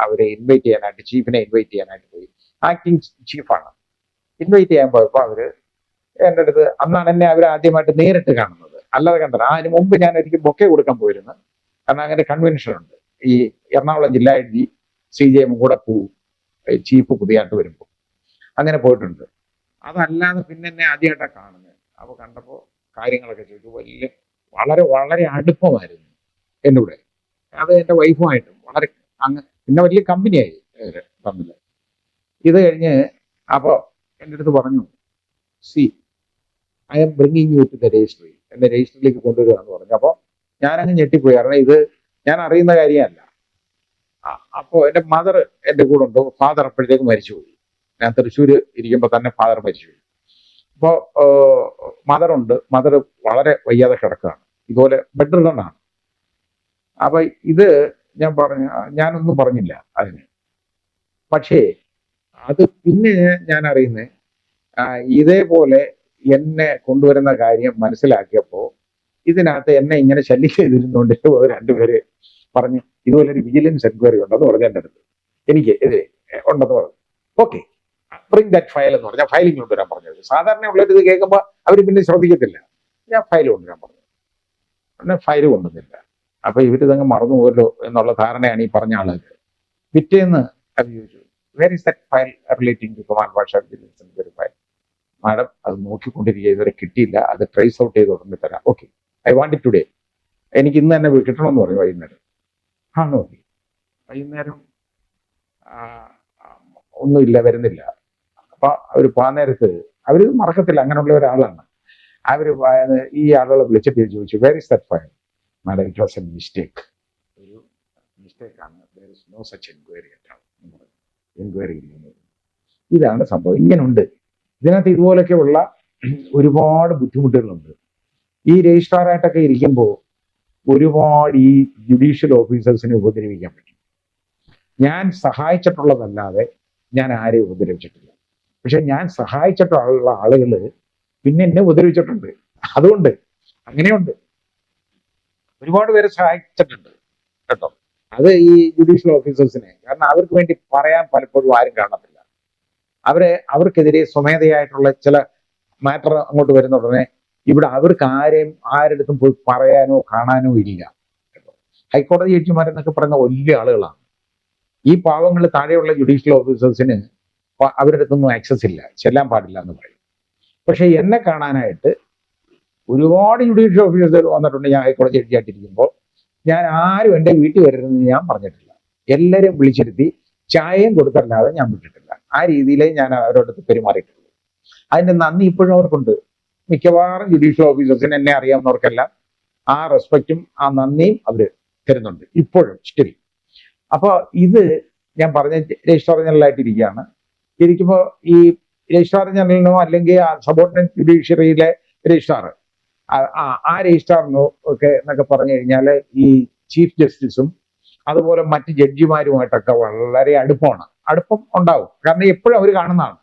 അവരെ ഇൻവൈറ്റ് ചെയ്യാനായിട്ട്, ചീഫിനെ ഇൻവൈറ്റ് ചെയ്യാനായിട്ട് പോയി. ആക്ടിങ് ചീഫാണ്. ഇൻവൈറ്റ് ചെയ്യാൻ പോയപ്പോൾ അവര് എൻ്റെ അടുത്ത്, അന്നാണ് എന്നെ അവർ ആദ്യമായിട്ട് നേരിട്ട് കാണുന്നത്, അല്ലാതെ കണ്ടത്. അതിന് മുമ്പ് ഞാൻ എനിക്ക് ബൊക്കെ കൊടുക്കാൻ പോയിരുന്നു. കാരണം അങ്ങനെ കൺവെൻഷൻ ഉണ്ട്, ഈ എറണാകുളം ജില്ലാ CJM കൂടെ പോവും ചീഫ് പുതിയതായിട്ട് വരുമ്പോൾ. അങ്ങനെ പോയിട്ടുണ്ട്. അതല്ലാതെ പിന്നെ എന്നെ ആദ്യമായിട്ടാണ് കാണുന്നത്. അപ്പോൾ കണ്ടപ്പോൾ കാര്യങ്ങളൊക്കെ ചോദിച്ചു. വളരെ വളരെ അടുപ്പമായിരുന്നു എന്നൂടെ. അത് എൻ്റെ വൈഫുമായിട്ടും വളരെ പിന്നെ വലിയ കമ്പനിയായി തമ്മിൽ. ഇത് കഴിഞ്ഞ് അപ്പോൾ എൻ്റെ അടുത്ത് പറഞ്ഞു, I'm bringing you to the registry, എന്നെ രജിസ്ട്രിയിലേക്ക് കൊണ്ടുവരിക എന്ന് പറഞ്ഞു. അപ്പോൾ ഞാനങ്ങ് ഞെട്ടിപ്പോയി. കാരണം ഇത് ഞാൻ അറിയുന്ന കാര്യമല്ല. അപ്പോൾ എൻ്റെ മദർ എൻ്റെ കൂടെ ഉണ്ട്. ഫാദർ അപ്പോഴത്തേക്ക് മരിച്ചുപോയി. ഞാൻ തൃശ്ശൂർ ഇരിക്കുമ്പോൾ തന്നെ ഫാദർ മരിച്ചുപോയി. അപ്പോൾ മദറുണ്ട്. മദർ വളരെ വയ്യാതെ കിടക്കുകയാണ്, ഇതുപോലെ ബെഡ് റിഡനാണ്. അപ്പൊ ഇത് ഞാനൊന്നും പറഞ്ഞില്ല അതിന്. പക്ഷേ അത് പിന്നെ ഞാൻ അറിയുന്നത്, ഇതേപോലെ എന്നെ കൊണ്ടുവരുന്ന കാര്യം മനസ്സിലാക്കിയപ്പോൾ ഇതിനകത്ത് എന്നെ ഇങ്ങനെ ശല്യം ചെയ്തിരുന്നുകൊണ്ട് രണ്ടുപേര് പറഞ്ഞ് ഇതുപോലെ ഒരു വിജിലൻസ് എൻക്വയറി ഉണ്ടെന്ന് പറഞ്ഞു എൻ്റെ അടുത്ത്. എനിക്ക് എതിരെ ഉണ്ടെന്ന് പറഞ്ഞു. ഓക്കെ, ബ്രിങ് ദാറ്റ് ഫയൽ എന്ന് പറഞ്ഞാൽ ഫയലിംഗ് കൊണ്ടുവരാൻ പറഞ്ഞത്. സാധാരണ ഉള്ളത് ഇത് കേൾക്കുമ്പോൾ അവർ പിന്നെ ശ്രദ്ധിക്കത്തില്ല. ഞാൻ ഫയൽ കൊണ്ടുവരാൻ പറഞ്ഞു. പിന്നെ ഫയൽ കൊണ്ടുവന്നില്ല. അപ്പൊ ഇവരിതങ്ങ് മറന്നു പോയല്ലോ എന്നുള്ള ധാരണയാണ് ഈ പറഞ്ഞ ആളുകൾ. പിറ്റേന്ന് അത് ചോദിച്ചു, where is that file relating to command ഭാഷ വിജിലൻസ് എൻക്വയറി ഫയൽ? മാഡം അത് നോക്കിക്കൊണ്ടിരിക്കുക, ഇതുവരെ കിട്ടിയില്ല, അത് ട്രേസ് ഔട്ട് ചെയ്ത് ഉടനെ തരാം. Okay, I want it today, എനിക്ക് ഇന്ന് തന്നെ കിട്ടണമെന്ന് പറഞ്ഞു. വൈകുന്നേരം നോക്കി, വൈകുന്നേരം ഒന്നുമില്ല, വരുന്നില്ല. അപ്പൊ അവർ പോകാൻ നേരത്ത് അവരിത് മറക്കത്തില്ല, അങ്ങനെയുള്ള ഒരാളാണ്. അവര് ഈ ആളുകളെ വിളിച്ചിട്ട് ചോദിച്ചു, where is that file? Madam, it was a mistake, ഒരു മിസ്റ്റേക്കാണ്, there is no such enquiry at all. Enquiry ഇല്ല. ഇതാണ് സംഭവം. ഇങ്ങനുണ്ട് ഇതിനകത്ത്. ഇതുപോലൊക്കെയുള്ള ഒരുപാട് ബുദ്ധിമുട്ടുകളുണ്ട്. ഈ രജിസ്ട്രാറായിട്ടൊക്കെ ഇരിക്കുമ്പോൾ ഒരുപാട് ഈ ജുഡീഷ്യൽ ഓഫീസേഴ്സിനെ ഉപദ്രവിക്കാൻ പറ്റും. ഞാൻ സഹായിച്ചിട്ടുള്ളതല്ലാതെ ഞാൻ ആരെയും ഉപദ്രവിച്ചിട്ടില്ല. പക്ഷെ ഞാൻ സഹായിച്ചിട്ടുള്ള ആളുകൾ പിന്നെ എന്നെ ഉപദ്രവിച്ചിട്ടുണ്ട്. അതുകൊണ്ട് അങ്ങനെയുണ്ട്, ഒരുപാട് പേരെ സഹായിച്ചിട്ടുണ്ട് കേട്ടോ. അത് ഈ ജുഡീഷ്യൽ ഓഫീസേഴ്സിനെ, കാരണം അവർക്ക് വേണ്ടി പറയാൻ പലപ്പോഴും ആരും കാണത്തില്ല. അവർക്കെതിരെ സ്വമേധയായിട്ടുള്ള ചില മാറ്റർ അങ്ങോട്ട് വരുന്ന ഉടനെ ഇവിടെ അവർക്ക് ആരെടുത്തും പോയി പറയാനോ കാണാനോ ഇല്ല കേട്ടോ. ഹൈക്കോടതി ജഡ്ജിമാരെന്നൊക്കെ പറയുന്ന വലിയ ആളുകളാണ്. ഈ പാവങ്ങൾ താഴെയുള്ള ജുഡീഷ്യൽ ഓഫീസേഴ്സിന് അവരുടെ അടുത്തൊന്നും ആക്സസ് ഇല്ല, ചെല്ലാൻ പാടില്ല എന്ന് പറയും. പക്ഷെ എന്നെ കാണാനായിട്ട് ഒരുപാട് ജുഡീഷ്യൽ ഓഫീസേഴ്സ് വന്നിട്ടുണ്ട്. ഞാൻ ഹൈക്കോടതി ജഡ്ജിയായിട്ടിരിക്കുമ്പോൾ ഞാൻ ആരും എൻ്റെ വീട്ടിൽ വരരുതെന്ന് ഞാൻ പറഞ്ഞിട്ടില്ല. എല്ലാവരും വിളിച്ചിരുത്തി ചായയും കൊടുത്തല്ലാതെ ഞാൻ വിട്ടിട്ടില്ല. ആ രീതിയിലേ ഞാൻ അവരോടത്ത് പെരുമാറിയിട്ടുള്ളൂ. അതിൻ്റെ നന്ദി ഇപ്പോഴും അവർക്കുണ്ട്. മിക്കവാറും ജുഡീഷ്യൽ ഓഫീസേഴ്സിന് എന്നെ അറിയാവുന്നവർക്കെല്ലാം ആ റെസ്പെക്റ്റും ആ നന്ദിയും അവർ തരുന്നുണ്ട് ഇപ്പോഴും സ്റ്റിൽ. അപ്പോൾ ഇത് ഞാൻ പറഞ്ഞ രജിസ്ട്രാർ ജനറലായിട്ടിരിക്കുകയാണ്. ഇരിക്കുമ്പോൾ ഈ രജിസ്ട്രാർ ജനറലിനോ അല്ലെങ്കിൽ സബോർഡിനേറ്റ് ജുഡീഷ്യറിയിലെ രജിസ്ട്രാർ, ആ രജിസ്ട്രാറിനോ ഒക്കെ എന്നൊക്കെ പറഞ്ഞു കഴിഞ്ഞാൽ ഈ ചീഫ് ജസ്റ്റിസും അതുപോലെ മറ്റ് ജഡ്ജിമാരുമായിട്ടൊക്കെ വളരെ അടുപ്പം ഉണ്ടാവും. കാരണം എപ്പോഴും അവർ കാണുന്നതാണ്.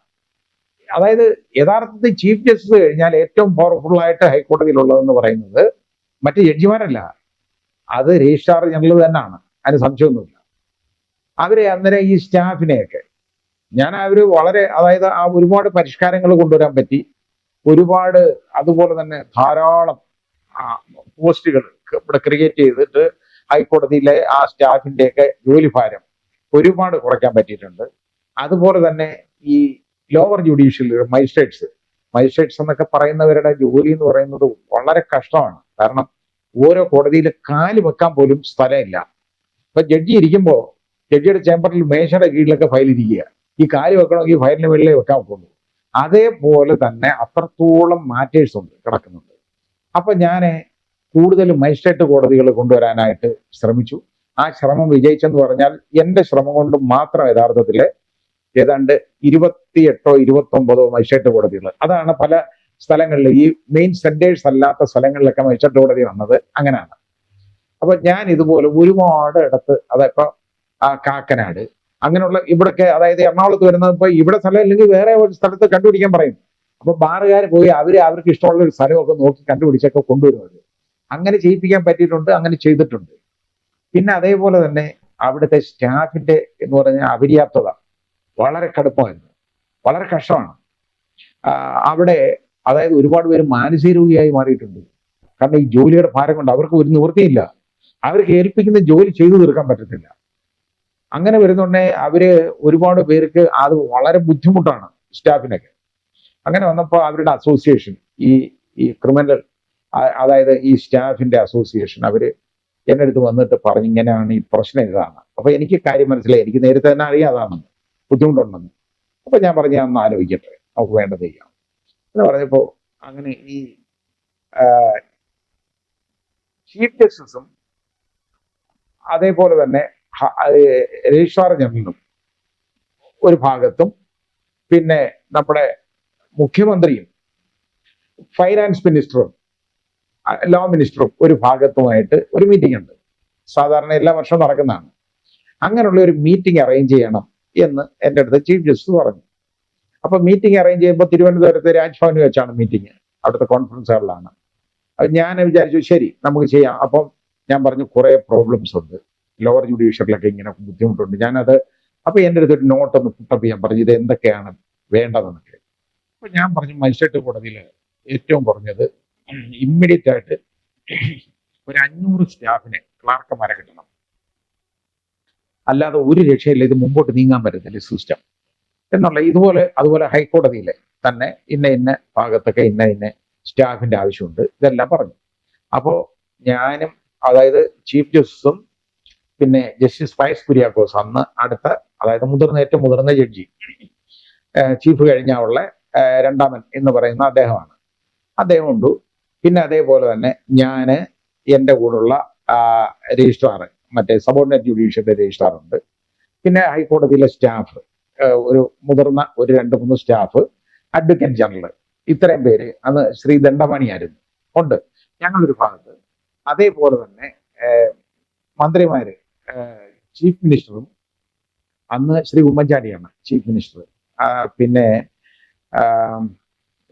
അതായത് യഥാർത്ഥത്തിൽ ചീഫ് ജസ്റ്റിസ് കഴിഞ്ഞാൽ ഏറ്റവും പവർഫുള്ളായിട്ട് ഹൈക്കോടതിയിലുള്ളതെന്ന് പറയുന്നത് മറ്റ് ജഡ്ജിമാരല്ല, അത് രജിസ്ട്രാർ ജനറൽ തന്നെയാണ്. അതിന് സംശയമൊന്നുമില്ല. അവരെ അന്നേരം ഈ സ്റ്റാഫിനെയൊക്കെ അവർ വളരെ, അതായത് ആ ഒരുപാട് പരിഷ്കാരങ്ങൾ കൊണ്ടുവരാൻ പറ്റി. ഒരുപാട് അതുപോലെ തന്നെ ധാരാളം പോസ്റ്റുകൾ ഇവിടെ ക്രിയേറ്റ് ചെയ്തിട്ട് ഹൈക്കോടതിയിലെ ആ സ്റ്റാഫിൻ്റെയൊക്കെ ജോലിഭാരം ഒരുപാട് കുറയ്ക്കാൻ പറ്റിയിട്ടുണ്ട്. അതുപോലെ തന്നെ ഈ ലോവർ ജുഡീഷ്യൽ മജിസ്ട്രേറ്റ്സ് എന്നൊക്കെ പറയുന്നവരുടെ ജോലി എന്ന് പറയുന്നത് വളരെ കഷ്ടമാണ്. കാരണം ഓരോ കോടതിയിൽ കാല് വെക്കാൻ പോലും സ്ഥലമില്ല. ഇപ്പൊ ജഡ്ജി ഇരിക്കുമ്പോൾ ജഡ്ജിയുടെ ചേംബറിൽ മേശയുടെ കീഴിലൊക്കെ ഫയൽ ഇരിക്കുക. ഈ കാല് വെക്കണമെങ്കിൽ ഫയലിന് വെളിയിലേ വെക്കാൻ ഒക്കുള്ളൂ. അതേപോലെ തന്നെ അത്രത്തോളം മാറ്റേഴ്സ് ഉണ്ട് കിടക്കുന്നുണ്ട്. അപ്പൊ ഞാൻ കൂടുതൽ മജിസ്ട്രേറ്റ് കോടതികൾ കൊണ്ടുവരാനായിട്ട് ശ്രമിച്ചു. ആ ശ്രമം വിജയിച്ചെന്ന് പറഞ്ഞാൽ എൻ്റെ ശ്രമം കൊണ്ട് മാത്രം യഥാർത്ഥത്തിൽ ഏതാണ്ട് 28 29 മജിസ്ട്രേറ്റ് കോടതികൾ, അതാണ് പല സ്ഥലങ്ങളിൽ ഈ മെയിൻ സെന്റേഴ്സ് അല്ലാത്ത സ്ഥലങ്ങളിലൊക്കെ മജിസ്ട്രേറ്റ് കോടതി വന്നത് അങ്ങനെയാണ്. അപ്പൊ ഞാൻ ഇതുപോലെ ഒരുപാട് ഇടത്ത്, അതിപ്പോ കാക്കനാട് അങ്ങനെയുള്ള ഇവിടൊക്കെ, അതായത് എറണാകുളത്ത് വരുന്നത് ഇപ്പൊ ഇവിടെ സ്ഥലം ഇല്ലെങ്കിൽ വേറെ ഒരു സ്ഥലത്ത് കണ്ടുപിടിക്കാൻ പറയും. അപ്പൊ ബാറുകാർ പോയി അവർക്ക് ഇഷ്ടമുള്ള ഒരു സ്ഥലമൊക്കെ നോക്കി കണ്ടുപിടിച്ചൊക്കെ കൊണ്ടുവരും അവർ. അങ്ങനെ ചെയ്യിപ്പിക്കാൻ പറ്റിയിട്ടുണ്ട്, അങ്ങനെ ചെയ്തിട്ടുണ്ട്. പിന്നെ അതേപോലെ തന്നെ അവിടുത്തെ സ്റ്റാഫിന്റെ എന്ന് പറഞ്ഞാൽ അപര്യാപ്തത വളരെ കടുപ്പമായിരുന്നു, വളരെ കഷ്ടമാണ്. അവിടെ അതായത് ഒരുപാട് പേര് മാനസിക രോഗിയായി മാറിയിട്ടുണ്ട്. കാരണം ഈ ജോലിയുടെ ഭാരം കൊണ്ട് അവർക്ക് ഒരു നിവൃത്തിയില്ല, അവർക്ക് ഏൽപ്പിക്കുന്ന ജോലി ചെയ്തു തീർക്കാൻ പറ്റത്തില്ല. അങ്ങനെ വരുന്നുണ്ടെ അവര് ഒരുപാട് പേർക്ക് അത് വളരെ ബുദ്ധിമുട്ടാണ് സ്റ്റാഫിനൊക്കെ. അങ്ങനെ വന്നപ്പോൾ അവരുടെ അസോസിയേഷൻ, ഈ ക്രിമിനൽ അതായത് ഈ സ്റ്റാഫിന്റെ അസോസിയേഷൻ, അവര് എൻ്റെ അടുത്ത് വന്നിട്ട് പറഞ്ഞു ഇങ്ങനെയാണ് ഈ പ്രശ്നം ഇതാണ്. അപ്പൊ എനിക്ക് കാര്യം മനസ്സിലായി, എനിക്ക് നേരത്തെ തന്നെ അറിയാതാണെന്ന് ബുദ്ധിമുട്ടുണ്ടെന്ന്. അപ്പൊ ഞാൻ പറഞ്ഞു ഞാൻ ഒന്ന് ആലോചിക്കട്ടെ, നമുക്ക് വേണ്ടത് ചെയ്യാം എന്ന് പറഞ്ഞപ്പോ അങ്ങനെ ഈ ചീഫ് ജസ്റ്റിസും അതേപോലെ തന്നെ രജിസ്ട്രാർ ജനറലും ഒരു ഭാഗത്തും പിന്നെ നമ്മുടെ മുഖ്യമന്ത്രിയും ഫൈനാൻസ് മിനിസ്റ്ററും ലോ മിനിസ്റ്ററും ഒരു ഭാഗത്തുമായിട്ട് ഒരു മീറ്റിംഗ് ഉണ്ട്. സാധാരണ എല്ലാ വർഷവും നടക്കുന്നതാണ്. അങ്ങനെയുള്ള ഒരു മീറ്റിംഗ് അറേഞ്ച് ചെയ്യണം എന്ന് എൻ്റെ അടുത്ത് ചീഫ് ജസ്റ്റിസ് പറഞ്ഞു. അപ്പൊ മീറ്റിംഗ് അറേഞ്ച് ചെയ്യുമ്പോൾ തിരുവനന്തപുരത്ത് രാജ്ഭവനിൽ വെച്ചാണ് മീറ്റിംഗ്, അവിടുത്തെ കോൺഫറൻസ് ഹാളിലാണ്. ഞാൻ വിചാരിച്ചു ശരി നമുക്ക് ചെയ്യാം. അപ്പം ഞാൻ പറഞ്ഞു കുറെ പ്രോബ്ലംസ് ഉണ്ട്, ലോവർ ജുഡീഷ്യറിലൊക്കെ ഇങ്ങനെ ബുദ്ധിമുട്ടുണ്ട്. ഞാനത് അപ്പൊ എൻ്റെ അടുത്ത് ഒരു നോട്ട് ഒന്ന് പുട്ടപ്പ് ചെയ്യാൻ പറഞ്ഞു, ഇത് എന്തൊക്കെയാണ് വേണ്ടതെന്നൊക്കെ. അപ്പൊ ഞാൻ പറഞ്ഞു മജിസ്ട്രേറ്റ് കോടതിയിൽ ഏറ്റവും കുറഞ്ഞത് ഇമ്മീഡിയറ്റ് ആയിട്ട് ഒരു 500 സ്റ്റാഫിനെ ക്ലാർക്കന്മാരെ കിട്ടണം, അല്ലാതെ ഒരു രക്ഷയില്ല, ഇത് മുമ്പോട്ട് നീങ്ങാൻ പറ്റത്തില്ല സിസ്റ്റം എന്നുള്ള. അതുപോലെ ഹൈക്കോടതിയിലെ തന്നെ ഇന്ന ഭാഗത്തൊക്കെ ഇന്ന സ്റ്റാഫിന്റെ ആവശ്യമുണ്ട്, ഇതെല്ലാം പറഞ്ഞു. അപ്പോൾ ഞാനും അതായത് ചീഫ് ജസ്റ്റിസും പിന്നെ ജസ്റ്റിസ് ഫയസ് കുര്യാക്കോസ് അന്ന് അടുത്ത, അതായത് ഏറ്റവും മുതിർന്ന ജഡ്ജി, ചീഫ് കഴിഞ്ഞുള്ള രണ്ടാമൻ എന്ന് പറയുന്ന അദ്ദേഹമാണ്, അദ്ദേഹം ഉണ്ട്. പിന്നെ അതേപോലെ തന്നെ ഞാൻ എൻ്റെ കൂടെയുള്ള രജിസ്ട്രാർ, മറ്റേ സബോർഡിനേറ്റ് ജുഡീഷ്യറിന്റെ രജിസ്ട്രാർ ഉണ്ട്. പിന്നെ ഹൈക്കോടതിയിലെ സ്റ്റാഫ്, ഒരു മുതിർന്ന ഒരു 2-3 സ്റ്റാഫ്, അഡ്വക്കേറ്റ് ജനറൽ, ഇത്രയും പേര്, അന്ന് ശ്രീ ദണ്ഡമണിയായിരുന്നു ഉണ്ട് ഞങ്ങളൊരു ഭാഗത്ത്. അതേപോലെ തന്നെ മന്ത്രിമാര്, ചീഫ് മിനിസ്റ്ററും, അന്ന് ശ്രീ ഉമ്മൻചാണ്ടിയാണ് ചീഫ് മിനിസ്റ്റർ, പിന്നെ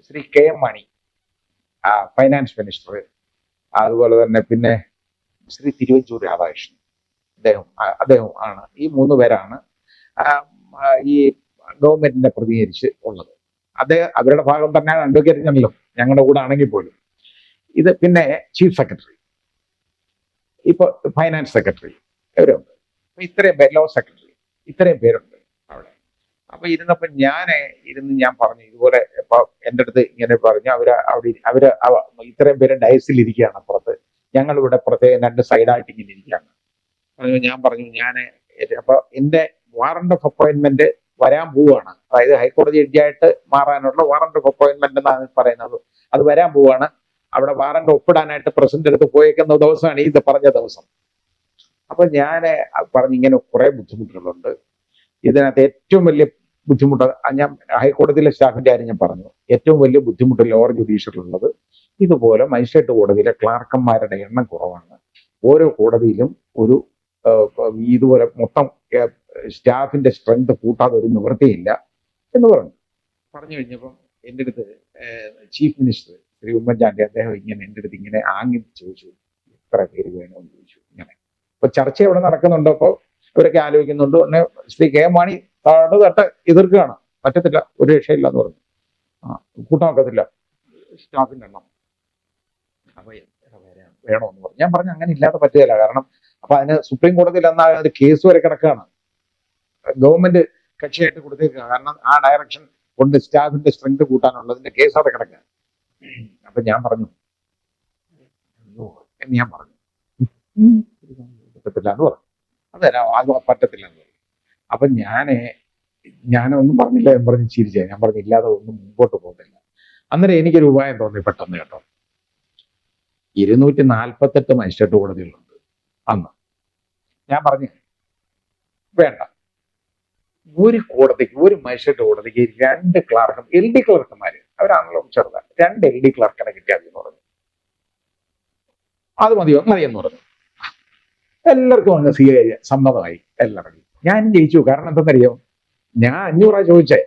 Shri KM Mani finance minister, അതുപോലെ തന്നെ പിന്നെ ശ്രീ തിരുവഞ്ചൂർ രാധാകൃഷ്ണൻ, അദ്ദേഹം ആണ്. ഈ 3 പേരാണ് ഈ ഗവൺമെന്റിനെ പ്രതിനിധീകരിച്ച് ഉള്ളത്. അവരുടെ ഭാഗം തന്നെയാണ് അഡ്വക്കേറ്റ് ജനറലും ഞങ്ങളുടെ കൂടെ ആണെങ്കിൽ പോലും. ഇത് പിന്നെ ചീഫ് സെക്രട്ടറി, ഇപ്പൊ ഫൈനാൻസ് സെക്രട്ടറി, ഇവരുണ്ട്. അപ്പൊ ഇത്രയും പേര്, ലോ സെക്രട്ടറി, ഇത്രയും പേരുണ്ട് അവിടെ. അപ്പൊ ഇരുന്നപ്പോ ഞാൻ പറഞ്ഞു ഇതുപോലെ. ഇപ്പൊ എൻ്റെ അടുത്ത് ഇങ്ങനെ പറഞ്ഞു, അവര് ഇത്രയും പേര് ഡയസിൽ ഇരിക്കുകയാണ് അപ്പുറത്ത്, ഞങ്ങളിവിടെ പ്രത്യേകം 2 സൈഡായിട്ട് ഇങ്ങനെ ഇരിക്കുകയാണ്. ഞാൻ പറഞ്ഞു അപ്പൊ എന്റെ വാറണ്ട് ഓഫ് അപ്പോയിന്റ്മെന്റ് വരാൻ പോവുകയാണ്, അതായത് ഹൈക്കോടതി ജഡ്ജിയായിട്ട് മാറാനുള്ള വാറണ്ട് ഓഫ് അപ്പോയിന്റ്മെന്റ് എന്നാണ് പറയുന്നത്, അത് വരാൻ പോവുകയാണ്. അവിടെ വാറണ്ട് ഒപ്പിടാനായിട്ട് പ്രസിഡന്റ് അടുത്ത് പോയേക്കുന്ന ദിവസമാണ് ഇത് പറഞ്ഞ ദിവസം. അപ്പൊ ഞാൻ പറഞ്ഞു ഇങ്ങനെ കുറെ ബുദ്ധിമുട്ടുകളുണ്ട്, ഇതിനകത്ത് ഏറ്റവും വലിയ ബുദ്ധിമുട്ട്, ഞാൻ ഹൈക്കോടതിയിലെ സ്റ്റാഫിന്റെ കാര്യം ഞാൻ പറഞ്ഞു, ഏറ്റവും വലിയ ബുദ്ധിമുട്ട് ലോവർ ജുഡീഷ്യറിലുള്ളത് ഇതുപോലെ മജിസ്ട്രേറ്റ് കോടതിയിലെ ക്ലാർക്കന്മാരുടെ എണ്ണം കുറവാണ്. ഓരോ കോടതിയിലും ഒരു ഇതുപോലെ മൊത്തം സ്റ്റാഫിന്റെ സ്ട്രെങ്ത് കൂട്ടാതെ ഒരു നിവൃത്തിയില്ല എന്ന് പറഞ്ഞു കഴിഞ്ഞപ്പം എൻ്റെ അടുത്ത് ചീഫ് മിനിസ്റ്റർ ശ്രീ ഉമ്മൻചാണ്ടി അദ്ദേഹം എൻ്റെ അടുത്ത് ഇങ്ങനെ ആംഗ്യം ചോദിച്ചു, എത്ര പേര് വേണമെന്ന് ചോദിച്ചു. ഇങ്ങനെ ഇപ്പൊ ചർച്ച എവിടെ നടക്കുന്നുണ്ടോ, അപ്പോൾ ഇവരൊക്കെ ആലോചിക്കുന്നുണ്ട്. പിന്നെ ശ്രീ KM മാണി തട്ട് എതിർക്കുകയാണ്, പറ്റത്തില്ല, ഒരു രക്ഷയില്ല എന്ന് പറഞ്ഞു. കൂട്ടാൻ ഒക്കത്തില്ല സ്റ്റാഫിന്റെ എണ്ണം, അപ്പൊ വേണമെന്ന് പറഞ്ഞു. ഞാൻ പറഞ്ഞു അങ്ങനെ ഇല്ലാതെ പറ്റുകയില്ല, കാരണം അപ്പൊ അതിന് സുപ്രീം കോടതിയിൽ എന്നാൽ ഒരു കേസ് വരെ കിടക്കുകയാണ്, ഗവൺമെന്റ് കക്ഷിയായിട്ട് കൊടുത്തേക്കുക. കാരണം ആ ഡയറക്ഷൻ കൊണ്ട് സ്റ്റാഫിന്റെ സ്ട്രെങ്ത് കൂട്ടാനുള്ളതിന്റെ കേസ് അവിടെ കിടക്കുക. അപ്പൊ ഞാൻ പറഞ്ഞു എന്ന് ഞാൻ പറഞ്ഞു പറ്റത്തില്ല എന്ന് പറഞ്ഞു. അത് പറ്റത്തില്ല എന്ന് പറഞ്ഞു. അപ്പൊ ഞാനൊന്നും പറഞ്ഞില്ല എന്ന് പറഞ്ഞ് ചിരിച്ചേ. ഞാൻ പറഞ്ഞില്ലാതെ ഒന്നും മുമ്പോട്ട് പോകുന്നില്ല. അന്നേരം എനിക്കൊരു ഉപായം തോന്നി പെട്ടെന്ന് കേട്ടോ. 248 മജിസ്ട്രേറ്റ് കോടതികളുണ്ട് അന്ന്. ഞാൻ പറഞ്ഞു വേണ്ട, ഒരു മജിസ്ട്രേറ്റ് കോടതിക്ക് 2 ക്ലാർക്കും LD ക്ലർക്കന്മാര്, അവരാണല്ലോ ചെറുതാണ്, 2 LD ക്ലർക്കിനെ കിട്ടിയാൽ എന്ന് പറഞ്ഞു. അത് മതിയെന്ന് പറഞ്ഞു. എല്ലാവർക്കും അങ്ങ് സമ്മതമായി എല്ലാവർക്കും. ഞാനും ജയിച്ചു. കാരണം എന്തെന്നറിയോ, ഞാൻ 500 ചോദിച്ചേ.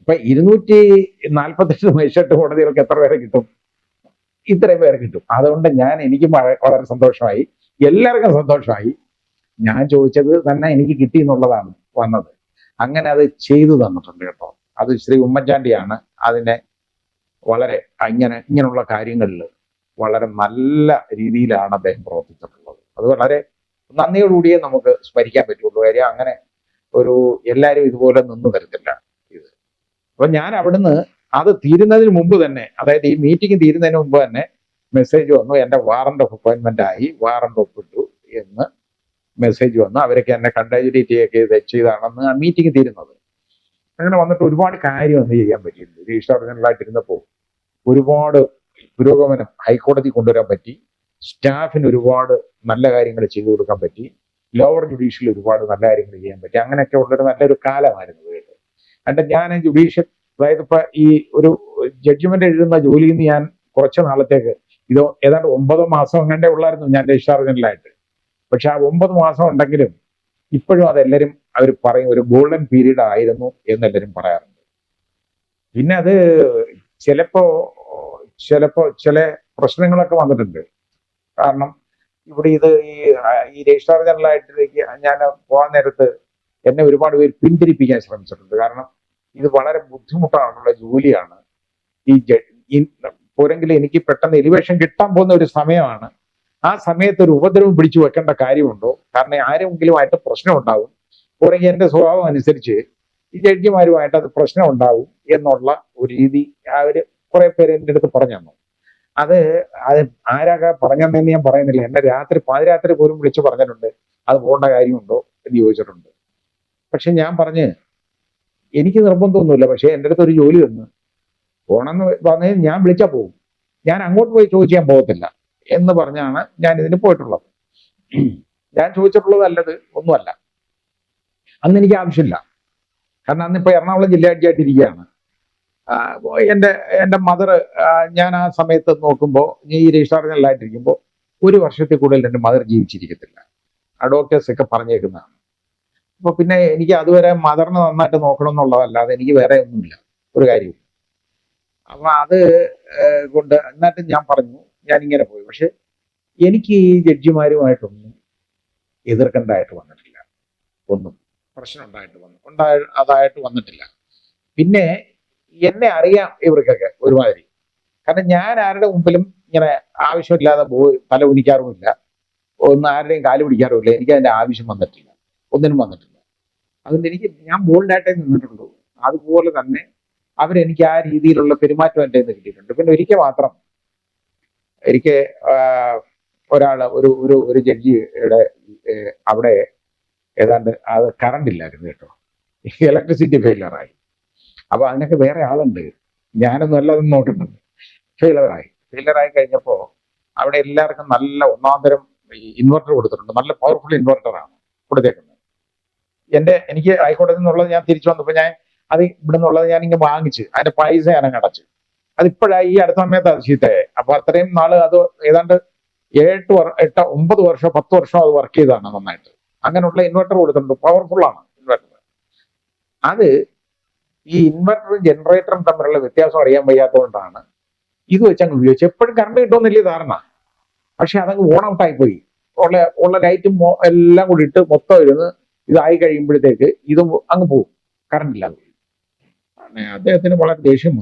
ഇപ്പൊ 248 മജിസ്ട്രേറ്റ് കോടതികൾക്ക് എത്ര പേരെ കിട്ടും? ഇത്രയും പേരെ കിട്ടും. അതുകൊണ്ട് എനിക്ക് വളരെ സന്തോഷമായി, എല്ലാവർക്കും സന്തോഷമായി. ഞാൻ ചോദിച്ചത് തന്നെ എനിക്ക് കിട്ടി എന്നുള്ളതാണ് വന്നത്. അങ്ങനെ അത് ചെയ്തു തന്നിട്ടുണ്ട് കേട്ടോ. അത് ശ്രീ ഉമ്മൻചാണ്ടിയാണ് അതിനെ വളരെ ഇങ്ങനെയുള്ള കാര്യങ്ങളിൽ വളരെ നല്ല രീതിയിലാണ് അദ്ദേഹം പ്രവർത്തിച്ചിട്ടുള്ളത്. അത് വളരെ നന്ദിയോടുകൂടിയേ നമുക്ക് സ്മരിക്കാൻ പറ്റുള്ളൂ. കാര്യം അങ്ങനെ എല്ലാവരും ഇതുപോലെ നിന്നു തരത്തില്ല ഇത്. അപ്പൊ ഞാൻ അവിടുന്ന് അത് തീരുന്നതിന് മുമ്പ് തന്നെ, അതായത് ഈ മീറ്റിംഗ് തീരുന്നതിന് മുമ്പ് തന്നെ മെസ്സേജ് വന്നു, എൻ്റെ വാറണ്ട് ഓഫ് അപ്പോയിന്റ്മെന്റ് ആയി, വാറണ്ട് ഒപ്പിട്ടു എന്ന് മെസ്സേജ് വന്നു. അവരൊക്കെ എന്നെ കൺഗ്രാജുലേറ്റ് ചെയ്താണെന്ന് ആ മീറ്റിംഗ് തീരുന്നത്. അങ്ങനെ വന്നിട്ട് ഒരുപാട് കാര്യം അന്ന് ചെയ്യാൻ പറ്റിയിരുന്നു. രജിസ്ട്രാർ ജനറലായിട്ടിരുന്നപ്പോൾ ഒരുപാട് പുരോഗമനം ഹൈക്കോടതി കൊണ്ടുവരാൻ പറ്റി. സ്റ്റാഫിന് ഒരുപാട് നല്ല കാര്യങ്ങൾ ചെയ്തു കൊടുക്കാൻ പറ്റി. ലോവർ ജുഡീഷ്യൽ ഒരുപാട് നല്ല കാര്യങ്ങൾ ചെയ്യാൻ പറ്റി. അങ്ങനെയൊക്കെ ഉള്ളൊരു നല്ലൊരു കാലമായിരുന്നു കേട്ടോ. എന്നിട്ട് ഞാൻ ജുഡീഷ്യൽ, അതായത് ഇപ്പൊ ഈ ഒരു ജഡ്ജ്മെന്റ് എഴുതുന്ന ജോലിയിൽ നിന്ന് ഞാൻ കുറച്ച് നാളത്തേക്ക്, ഇത് ഏതാണ്ട് 9 മാസം എങ്ങാണ്ടേ ഉള്ളായിരുന്നു ഞാൻ രജിസ്ട്രാർ ജനറലായിട്ട്. പക്ഷെ ആ 9 മാസം ഉണ്ടെങ്കിലും ഇപ്പോഴും അതെല്ലാവരും അവർ പറയും ഒരു ഗോൾഡൻ പീരീഡ് ആയിരുന്നു എന്നെല്ലാവരും പറയാറുണ്ട്. പിന്നെ അത് ചിലപ്പോ ചില പ്രശ്നങ്ങളൊക്കെ വന്നിട്ടുണ്ട്. കാരണം ഇവിടെ ഈ രജിസ്ട്രാർ ജനറലായിട്ടിലേക്ക് ഞാൻ പോകാൻ നേരത്ത് എന്നെ ഒരുപാട് പേര് പിന്തിരിപ്പിക്കാൻ ശ്രമിച്ചിട്ടുണ്ട്. കാരണം ഇത് വളരെ ബുദ്ധിമുട്ടാണുള്ള ജോലിയാണ്. പോരെങ്കിലും എനിക്ക് പെട്ടെന്ന് എലിവേഷൻ കിട്ടാൻ പോകുന്ന ഒരു സമയമാണ്. ആ സമയത്ത് ഒരു ഉപദ്രവം പിടിച്ചു വെക്കേണ്ട കാര്യമുണ്ടോ? കാരണം ആരെങ്കിലുമായിട്ട് പ്രശ്നം ഉണ്ടാവും. പോരെങ്കിൽ എൻ്റെ സ്വഭാവം അനുസരിച്ച് ഈ ജഡ്ജിമാരുമായിട്ട് അത് പ്രശ്നം ഉണ്ടാവും എന്നുള്ള ഒരു രീതി അവര് കുറെ പേര് എൻ്റെ അടുത്ത് പറഞ്ഞു തന്നു. അത് ആരാകെ പറഞ്ഞെന്ന് ഞാൻ പറയുന്നില്ല. എന്നെ പാതിരാത്രി പോലും വിളിച്ചു പറഞ്ഞിട്ടുണ്ട്, അത് പോകേണ്ട കാര്യമുണ്ടോ എന്ന് ചോദിച്ചിട്ടുണ്ട്. പക്ഷെ ഞാൻ എനിക്ക് നിർബന്ധമൊന്നുമില്ല. പക്ഷെ എൻ്റെ അടുത്ത് ഒരു ജോലി തന്നു പോകണമെന്ന് പറഞ്ഞ് ഞാൻ വിളിച്ചാൽ പോകും. ഞാൻ അങ്ങോട്ട് പോയി ചോദിച്ചാൽ പോകത്തില്ല എന്ന് പറഞ്ഞാണ് ഞാൻ ഇതിന് പോയിട്ടുള്ളത്. ഞാൻ ചോദിച്ചിട്ടുള്ളത് അല്ലത് ഒന്നുമല്ല. അന്ന് എനിക്ക് ആവശ്യമില്ല. കാരണം അന്നിപ്പോ എറണാകുളം ജില്ലാ ജഡ്ജിയായിട്ടിരിക്കുകയാണ്. എൻ്റെ മദർ, ഞാൻ ആ സമയത്ത് നോക്കുമ്പോൾ ഈ രജിസ്ട്രാർ ജനറലായിട്ടിരിക്കുമ്പോൾ 1 വർഷത്തിൽ കൂടുതൽ എൻ്റെ മദർ ജീവിച്ചിരിക്കത്തില്ല. ആ ഡോക്ടേഴ്സ് ഒക്കെ പറഞ്ഞേക്കുന്നതാണ്. അപ്പൊ പിന്നെ എനിക്ക് അതുവരെ മദറിനെ നന്നായിട്ട് നോക്കണം എന്നുള്ളതല്ലാതെ എനിക്ക് വേറെ ഒന്നുമില്ല, ഒരു കാര്യവും. അപ്പൊ അത് കൊണ്ട് എന്നിട്ട് ഞാൻ പറഞ്ഞു ഞാൻ ഇങ്ങനെ പോയി. പക്ഷെ എനിക്ക് ഈ ജഡ്ജിമാരുമായിട്ടൊന്നും എതിർക്കേണ്ടതായിട്ട് വന്നിട്ടില്ല, ഒന്നും പ്രശ്നം അതായിട്ട് വന്നിട്ടില്ല. പിന്നെ എന്നെ അറിയാം ഇവർക്കൊക്കെ ഒരുമാതിരി. കാരണം ഞാൻ ആരുടെ മുമ്പിലും ഇങ്ങനെ ആവശ്യമില്ലാതെ തല ഉനിക്കാറുമില്ല, ആരുടെയും കാല് പിടിക്കാറുമില്ല. എനിക്ക് അതിന്റെ ആവശ്യം വന്നിട്ടില്ല, ഒന്നിനും വന്നിട്ടില്ല. അതുകൊണ്ട് ഞാൻ ബോൾഡായിട്ടേ നിന്നിട്ടുള്ളൂ. അതുപോലെ തന്നെ അവരെനിക്ക് ആ രീതിയിലുള്ള പെരുമാറ്റം എൻ്റെ നിന്ന് കിട്ടിയിട്ടുണ്ട്. പിന്നെ ഒരിക്കൽ മാത്രം ഒരു ജഡ്ജിയുടെ അവിടെ ഏതാണ്ട് അത് കറണ്ട് ഇല്ലായിരുന്നു കേട്ടോ, ഇലക്ട്രിസിറ്റി ഫെയിലറായി. അപ്പൊ അതിനൊക്കെ വേറെ ആളുണ്ട്, ഞാനൊന്നും എല്ലാതും നോക്കുന്നുണ്ട്. ഫെയിലറായി കഴിഞ്ഞപ്പോ അവിടെ എല്ലാവർക്കും നല്ല ഒന്നാന്തരം ഇൻവെർട്ടർ കൊടുത്തിട്ടുണ്ട്. നല്ല പവർഫുൾ ഇൻവെർട്ടറാണ് കൊടുത്തേക്കുന്നത്. എനിക്ക് ഹൈക്കോടതിയിൽ നിന്നുള്ളത് ഞാൻ തിരിച്ചു വന്നപ്പോൾ അത് ഇവിടെ നിന്നുള്ളത് ഞാൻ ഇങ്ങനെ വാങ്ങിച്ച് അതിന്റെ പൈസ ഞാൻ അടച്ചു. അതിപ്പോഴായി ഈ അടുത്ത സമയത്ത് അത് ചീത്തയായി. അപ്പൊ അത്രയും നാള് അത് ഏതാണ്ട് 9 വർഷം 10 വർഷം അത് വർക്ക് ചെയ്തതാണ് നന്നായിട്ട്. അങ്ങനെയുള്ള ഇൻവെർട്ടർ കൊടുത്തിട്ടുണ്ട്, പവർഫുൾ ആണ് ഇൻവെർട്ടർ. അത് ഈ ഇൻവെർട്ടറും ജനറേറ്ററും തമ്മിലുള്ള വ്യത്യാസം അറിയാൻ വയ്യാത്തതുകൊണ്ടാണ് ഇത് വെച്ച് അങ്ങ് ഉപയോഗിച്ച്. എപ്പോഴും കറണ്ട് കിട്ടുമെന്നില്ല ധാരണ. പക്ഷെ അതങ്ങ് ഓൺ ഔട്ട് ആയിപ്പോയി. ഉള്ള ലൈറ്റും എല്ലാം കൂടി ഇട്ട് മൊത്തം ഇതായി കഴിയുമ്പോഴത്തേക്ക് ഇത് അങ്ങ് പോകും, കറണ്ട് ഇല്ലാതെ. അദ്ദേഹത്തിന് വളരെ ദേഷ്യം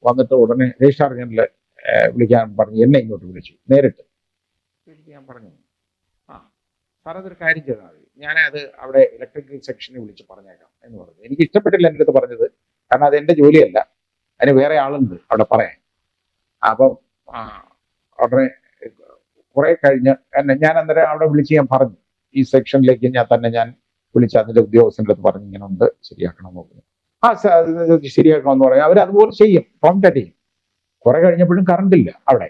വന്നിട്ട് ഉടനെ രജിസ്ട്രാർ ജനറൽ വിളിക്കാൻ പറഞ്ഞു. എന്നെ ഇങ്ങോട്ട് വിളിച്ചു നേരിട്ട്. ഞാൻ പറഞ്ഞു, സാർ അതൊരു കാര്യം ചെയ്താൽ മതി, ഞാനത് അവിടെ ഇലക്ട്രിക്കൽ സെക്ഷനെ വിളിച്ച് പറഞ്ഞേക്കാം എന്ന് പറഞ്ഞു. എനിക്ക് ഇഷ്ടപ്പെട്ടില്ല എൻ്റെ അടുത്ത് പറഞ്ഞത്, കാരണം അത് എൻ്റെ ജോലിയല്ല, അതിന് വേറെ ആളുണ്ട് അവിടെ പറയാൻ. അപ്പം ഉടനെ കുറെ കഴിഞ്ഞ് ഞാൻ അന്നേരം അവിടെ വിളിച്ച് ഞാൻ പറഞ്ഞു, ഈ സെക്ഷനിലേക്ക് ഞാൻ വിളിച്ച് അതിന്റെ ഉദ്യോഗസ്ഥൻ്റെ അടുത്ത് പറഞ്ഞ് ഇങ്ങനെ ഉണ്ട്, ശരിയാക്കണം എന്ന് പറഞ്ഞു. ശരിയാക്കണമെന്ന് പറയാം. അവർ അതുപോലെ ചെയ്യും, പ്രോംപ്റ്റായിട്ട് ചെയ്യും. കുറെ കഴിഞ്ഞപ്പോഴും കറണ്ട് ഇല്ല അവിടെ.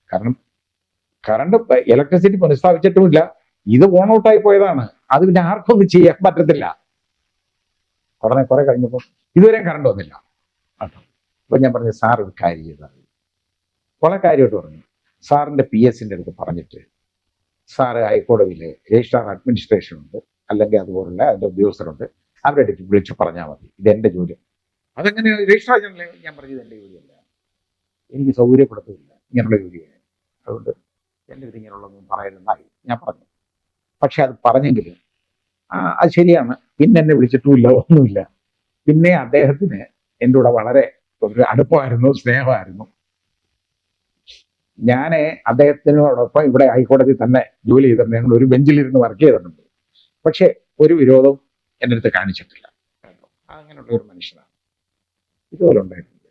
കാരണം കറണ്ട് ഇലക്ട്രിസിറ്റി പുനഃസ്ഥാപിച്ചിട്ടുമില്ല. ഇത് ഓൺ ഔട്ടായി പോയതാണ്. അത് പിന്നെ ആർക്കൊന്നും ചെയ്യാൻ പറ്റത്തില്ല. ഉടനെ കുറെ കഴിഞ്ഞപ്പോൾ ഇതുവരെയും കറണ്ട് വന്നില്ല കേട്ടോ. അപ്പൊ ഞാൻ പറഞ്ഞു, സാർ ഒരു കാര്യം ചെയ്താൽ വളരെ കാര്യമായിട്ട് പറഞ്ഞു. സാറിന്റെ PS-ന്റെ അടുത്ത് പറഞ്ഞിട്ട് സാറ് ഹൈക്കോടതിയിൽ രജിസ്ട്രാർ അഡ്മിനിസ്ട്രേഷൻ ഉണ്ട്, അല്ലെങ്കിൽ അതുപോലുള്ള അതിന്റെ ഉദ്യോഗസ്ഥരുണ്ട്, അവരുടെ അടുത്ത് വിളിച്ച് പറഞ്ഞാൽ മതി, ഇതെന്റെ ജോലി. അതെങ്ങനെ രജിസ്ട്രാർ ജനറൽ? ഞാൻ പറഞ്ഞത് എന്റെ ജോലിയല്ല, എനിക്ക് സൗകര്യപ്പെടുത്തില്ല ഇങ്ങനെയുള്ള ജോലിയാണ്, അതുകൊണ്ട് എൻ്റെ അടുത്ത് ഇങ്ങനെയുള്ളതൊന്നും പറയരുതെന്നായി ഞാൻ പറഞ്ഞു. പക്ഷെ അത് പറഞ്ഞെങ്കിൽ അത് ശരിയാണ്. പിന്നെ എന്നെ വിളിച്ചിട്ടുമില്ല, ഒന്നുമില്ല. പിന്നെ അദ്ദേഹത്തിന് എൻ്റെ കൂടെ വളരെ ഒരു അടുപ്പമായിരുന്നു, സ്നേഹമായിരുന്നു. ഞാൻ അദ്ദേഹത്തിനോടൊപ്പം ഇവിടെ ഹൈക്കോടതി തന്നെ ജോലി ചെയ്തിട്ടുണ്ട്. ഞങ്ങൾ ഒരു ബെഞ്ചിലിരുന്ന് വർക്ക് ചെയ്തിട്ടുണ്ട്. പക്ഷെ ഒരു വിരോധവും എൻ്റെ അടുത്ത് കാണിച്ചിട്ടില്ല. അങ്ങനെയുള്ള ഒരു മനുഷ്യനാണ്. ഇതുപോലെ ഉണ്ടായിട്ടുണ്ട്.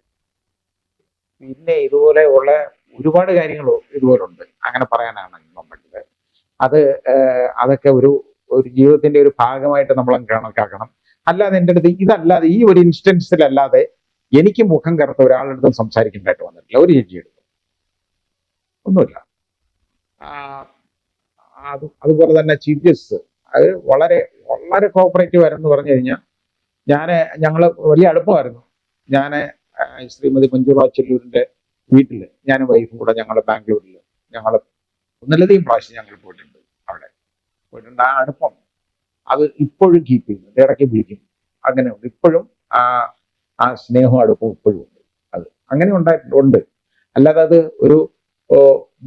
പിന്നെ ഇതുപോലെയുള്ള ഒരുപാട് കാര്യങ്ങൾ ഇതുപോലുണ്ട്. അങ്ങനെ പറയാനാണ് പറ്റുന്നത്. അതൊക്കെ ഒരു ജീവിതത്തിന്റെ ഒരു ഭാഗമായിട്ട് നമ്മൾ കണക്കാക്കണം. അല്ലാതെ എൻ്റെ അടുത്ത് ഇതല്ലാതെ ഈ ഒരു ഇൻസ്റ്റൻസിലല്ലാതെ എനിക്ക് മുഖം കറുത്ത ഒരാളുടെ അടുത്തും സംസാരിക്കേണ്ടതായിട്ട് വന്നിട്ടില്ല. ഒരു ജഡ്ജിയെടുത്തു ഒന്നുമില്ല. അതുപോലെ തന്നെ ചീഫ് ജസ്റ്റിസ് അത് വളരെ വളരെ കോപ്പറേറ്റീവ് ആയിരുന്നു. പറഞ്ഞു കഴിഞ്ഞാൽ ഞങ്ങൾ വലിയ അടുപ്പമായിരുന്നു. ഞാൻ ശ്രീമതി മഞ്ജു ചെല്ലൂരിന്റെ വീട്ടിൽ ഞാനും വൈഫും കൂടെ ഞങ്ങൾ ബാംഗ്ലൂരിൽ ഞങ്ങൾ ഒന്നിലധികം പ്രാവശ്യം ഞങ്ങൾ പോയിട്ടുണ്ട്. അവിടെ പോയിട്ടുണ്ട്. ആ അടുപ്പം അത് ഇപ്പോഴും കീപ്പ് ചെയ്യുന്നുണ്ട്. ഇടയ്ക്ക് വിളിക്കും. അങ്ങനെയുണ്ട്. ഇപ്പോഴും ആ സ്നേഹവും അടുപ്പവും ഇപ്പോഴും ഉണ്ട്. അത് അങ്ങനെ ഉണ്ടായിട്ടുണ്ട്. അല്ലാതെ അത് ഒരു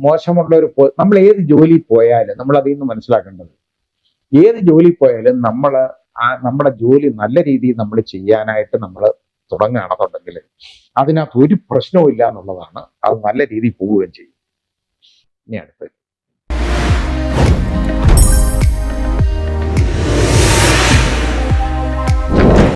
മോശമുള്ള ഒരു നമ്മൾ ഏത് ജോലി പോയാലും നമ്മൾ അതിൽ നിന്ന് മനസ്സിലാക്കേണ്ടത്, ഏത് ജോലി പോയാലും നമ്മുടെ ജോലി നല്ല രീതിയിൽ നമ്മൾ ചെയ്യാനായിട്ട് നമ്മൾ തുടങ്ങുകയാണെന്നുണ്ടെങ്കിൽ അതിനകത്ത് ഒരു പ്രശ്നവും ഇല്ല എന്നുള്ളതാണ്. അത് നല്ല രീതിയിൽ പോവുകയും ചെയ്യും. ഇനി അടുത്ത്